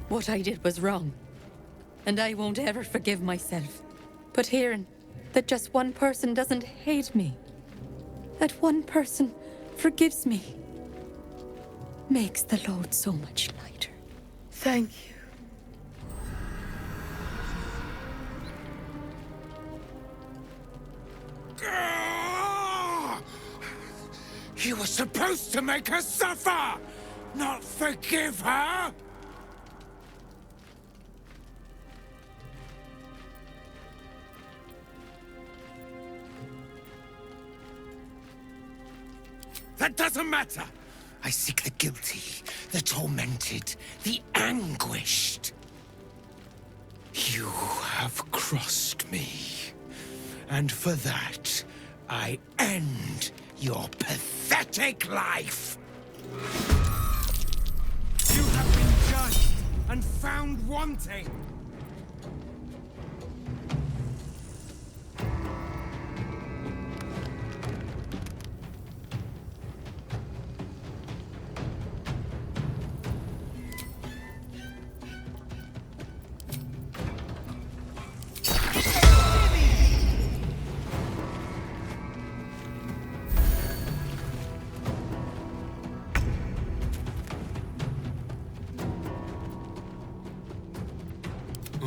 What I did was wrong, and I won't ever forgive myself. But hearing that just one person doesn't hate me, that one person forgives me, makes the load so much lighter. Thank you. You were supposed to make her suffer, not forgive her! That doesn't matter! I seek the guilty, the tormented, the anguished. You have crossed me. And for that, I end your pathetic life! You have been judged and found wanting!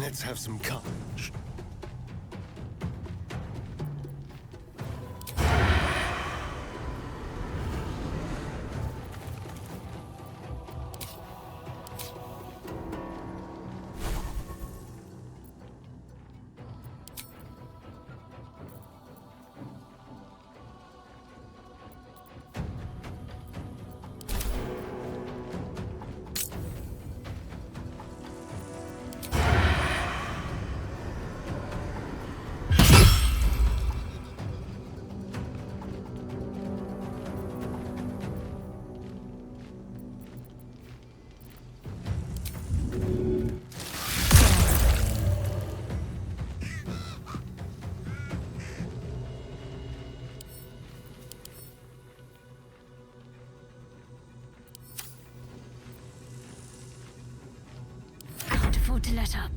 Let's have some courage. Can't afford to let up.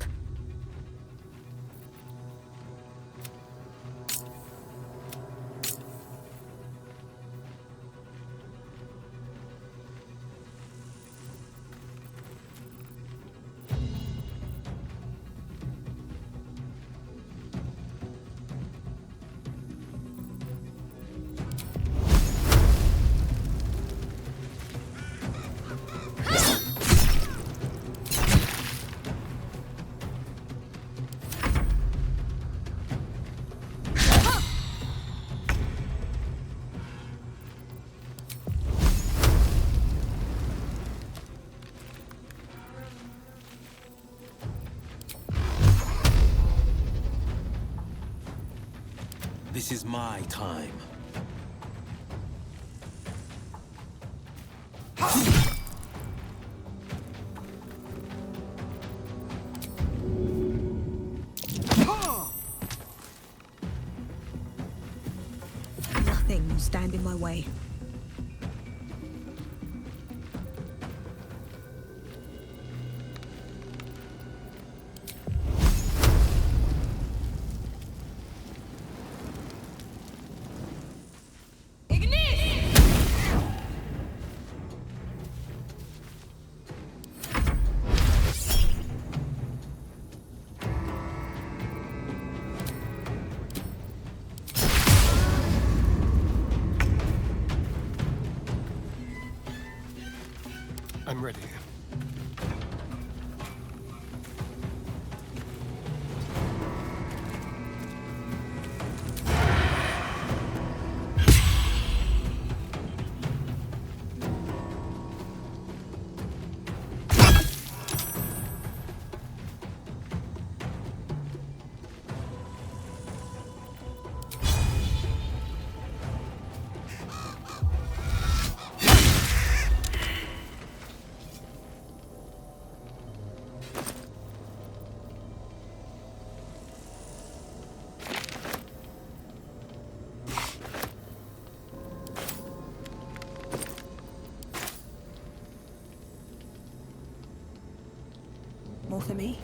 This is my time. Nothing will stand in my way. I'm ready. More for me?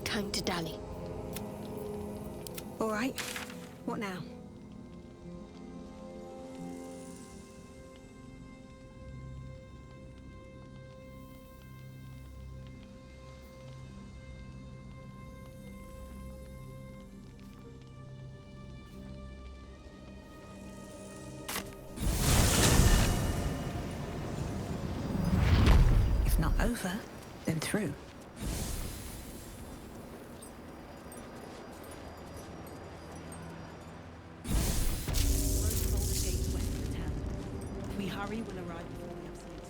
time to dally. All right. What now? If not over, then through. If we hurry, we'll arrive before the absolute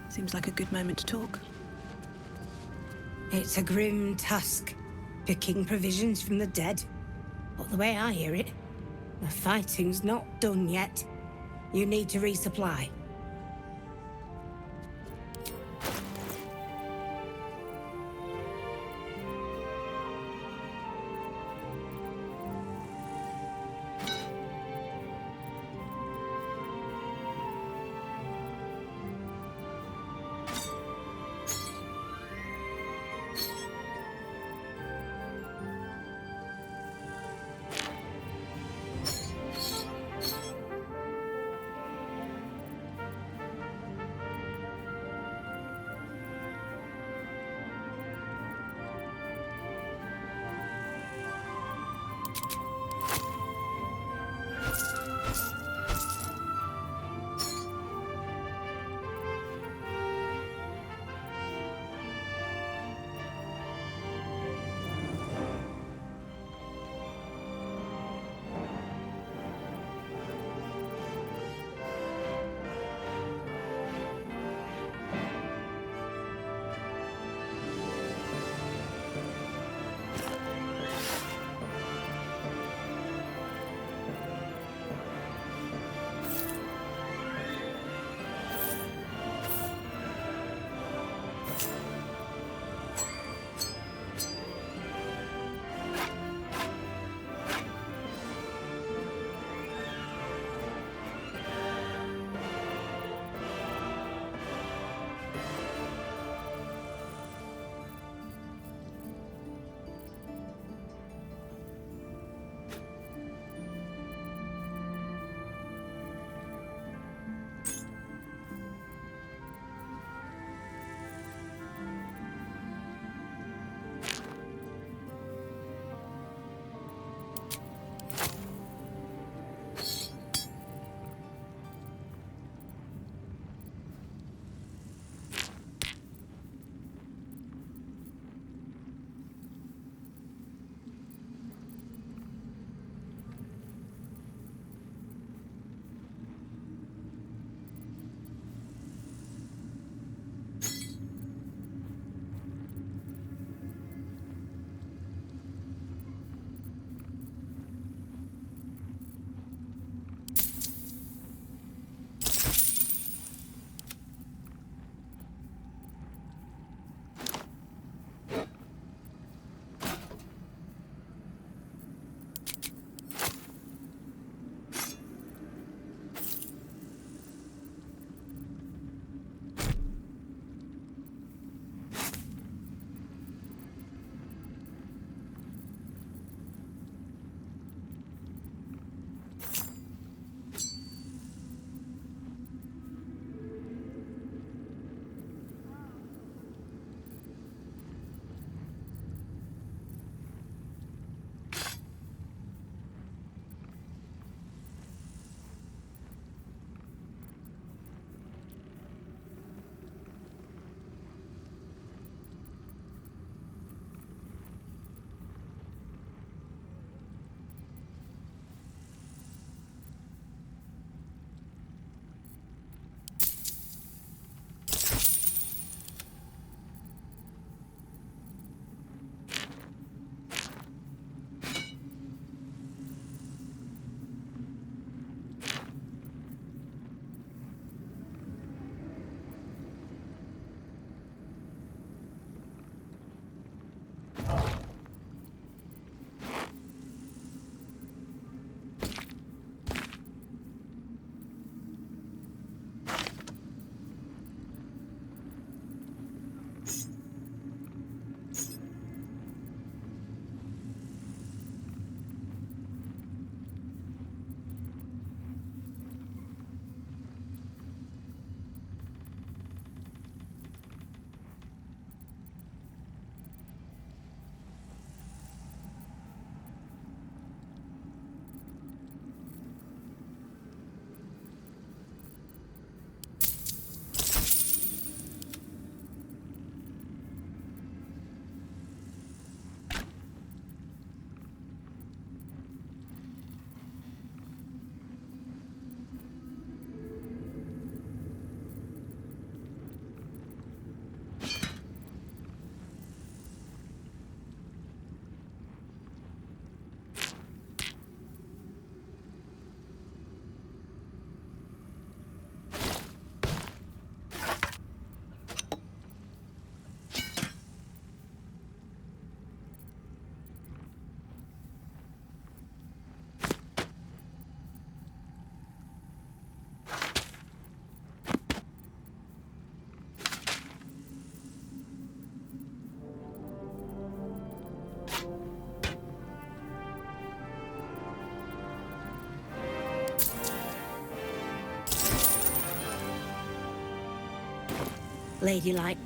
Seems like a good moment to talk. It's a grim task, picking provisions from the dead. But the way I hear it, the fighting's not done yet. You need to resupply. Ladylike.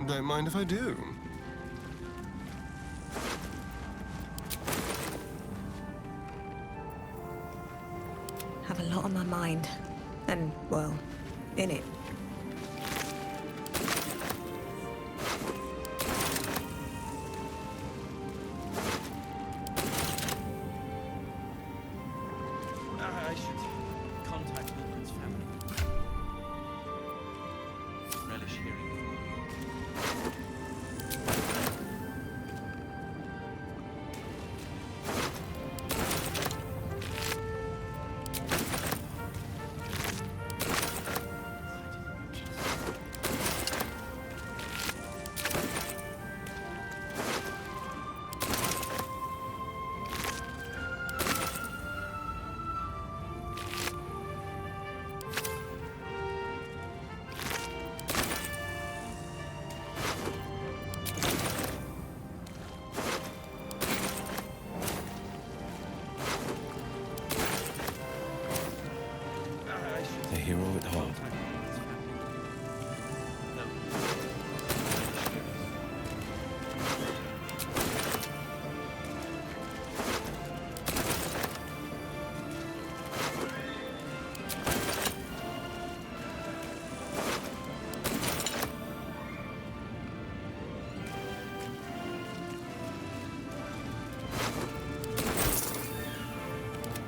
Don't mind if I do. Have a lot on my mind. And, well, in it. I should contact Wilbur's family. Relish hearing from you. A hero at heart.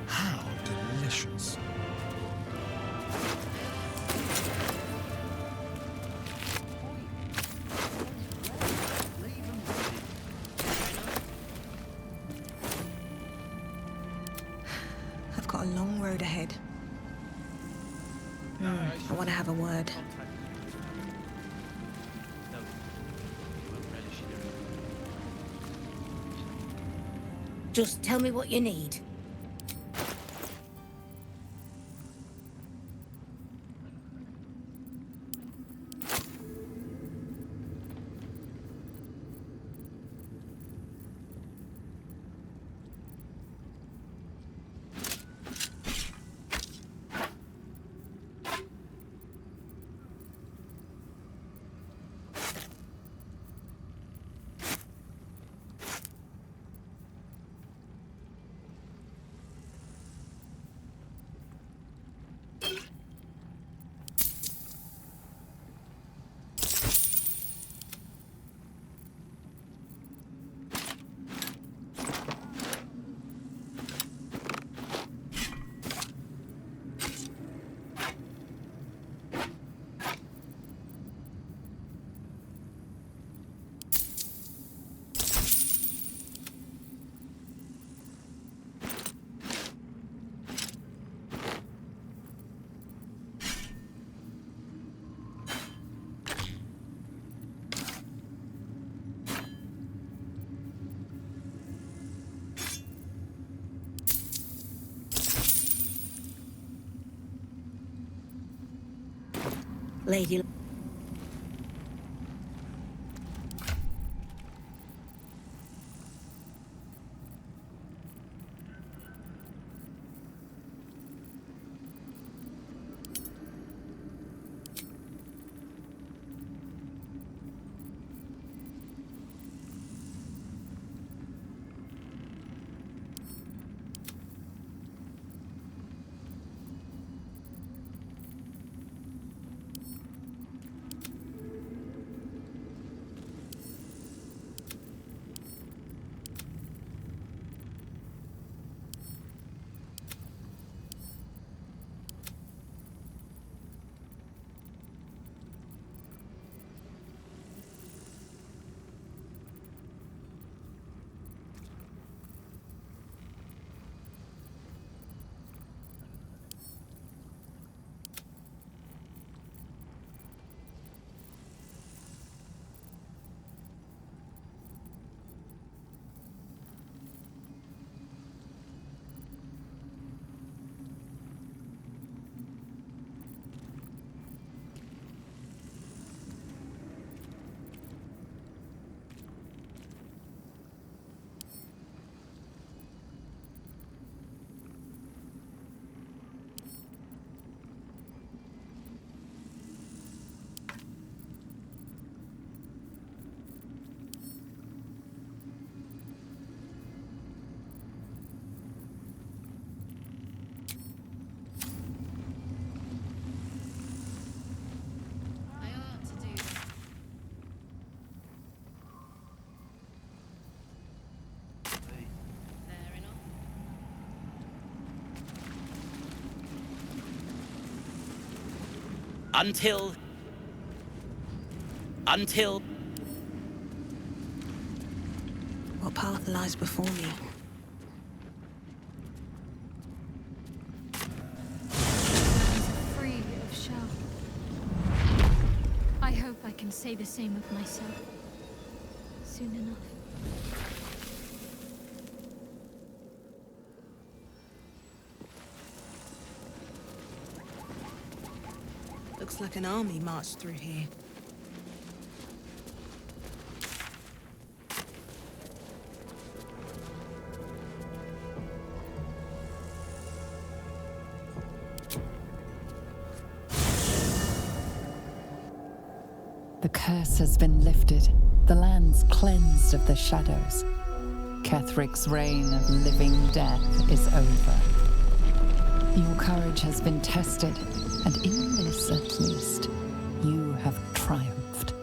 How delicious. I've got a long road ahead. I want to have a word. Just tell me what you need. Lady. Until... What path lies before me? Free of Shai. I hope I can say the same of myself soon enough. Looks like an army marched through here. The curse has been lifted, the land's cleansed of the shadows. Kethric's reign of living death is over. Your courage has been tested, and in this at least, you have triumphed.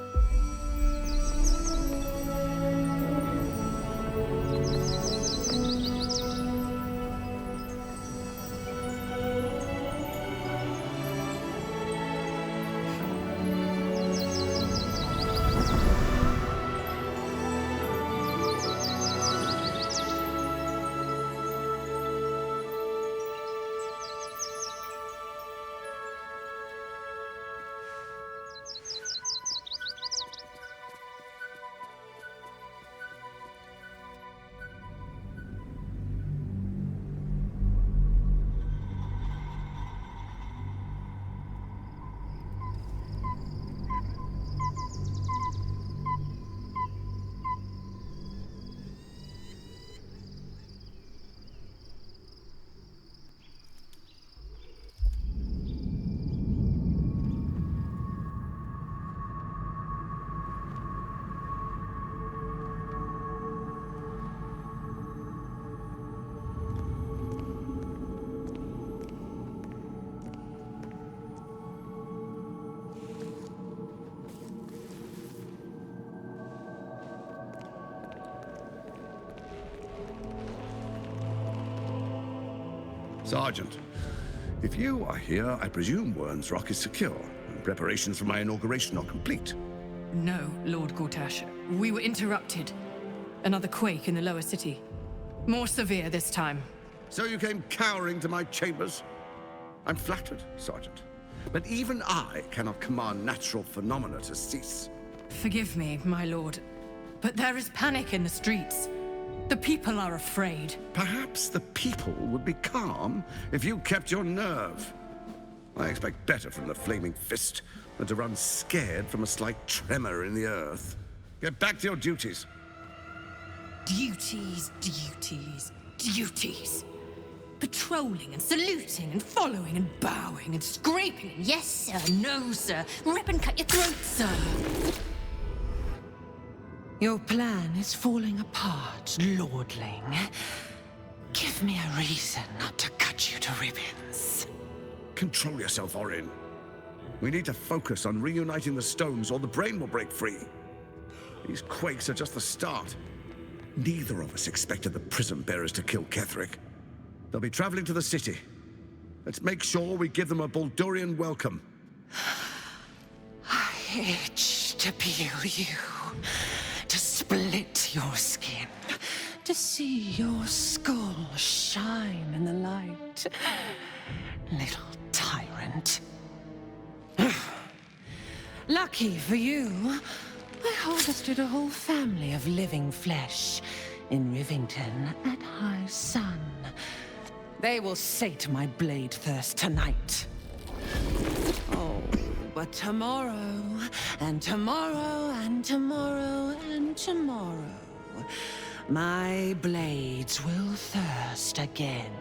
Sergeant, if you are here, I presume Wern's Rock is secure, and preparations for my inauguration are complete. No, Lord Gortash. We were interrupted. Another quake in the lower city. More severe this time. So you came cowering to my chambers? I'm flattered, Sergeant. But even I cannot command natural phenomena to cease. Forgive me, my lord, but there is panic in the streets. The people are afraid. Perhaps the people would be calm if you kept your nerve. I expect better from the Flaming Fist than to run scared from a slight tremor in the earth. Get back to your duties. Duties, duties, duties. Patrolling and saluting and following and bowing and scraping. Yes, sir. No, sir. Rip and cut your throat, sir. Your plan is falling apart, lordling. Give me a reason not to cut you to ribbons. Control yourself, Orin. We need to focus on reuniting the stones or the brain will break free. These quakes are just the start. Neither of us expected the Prism Bearers to kill Ketheric. They'll be traveling to the city. Let's make sure we give them a Baldurian welcome. I itch to peel you, to split your skin, to see your skull shine in the light. Little tyrant. Lucky for you, I harvested a whole family of living flesh in Rivington at high sun. They will sate my blade thirst tonight. Oh, but tomorrow, and tomorrow, and tomorrow, and tomorrow, my blades will thirst again.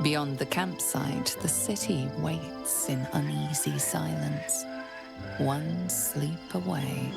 Beyond the campsite, the city waits in uneasy silence, one sleep away.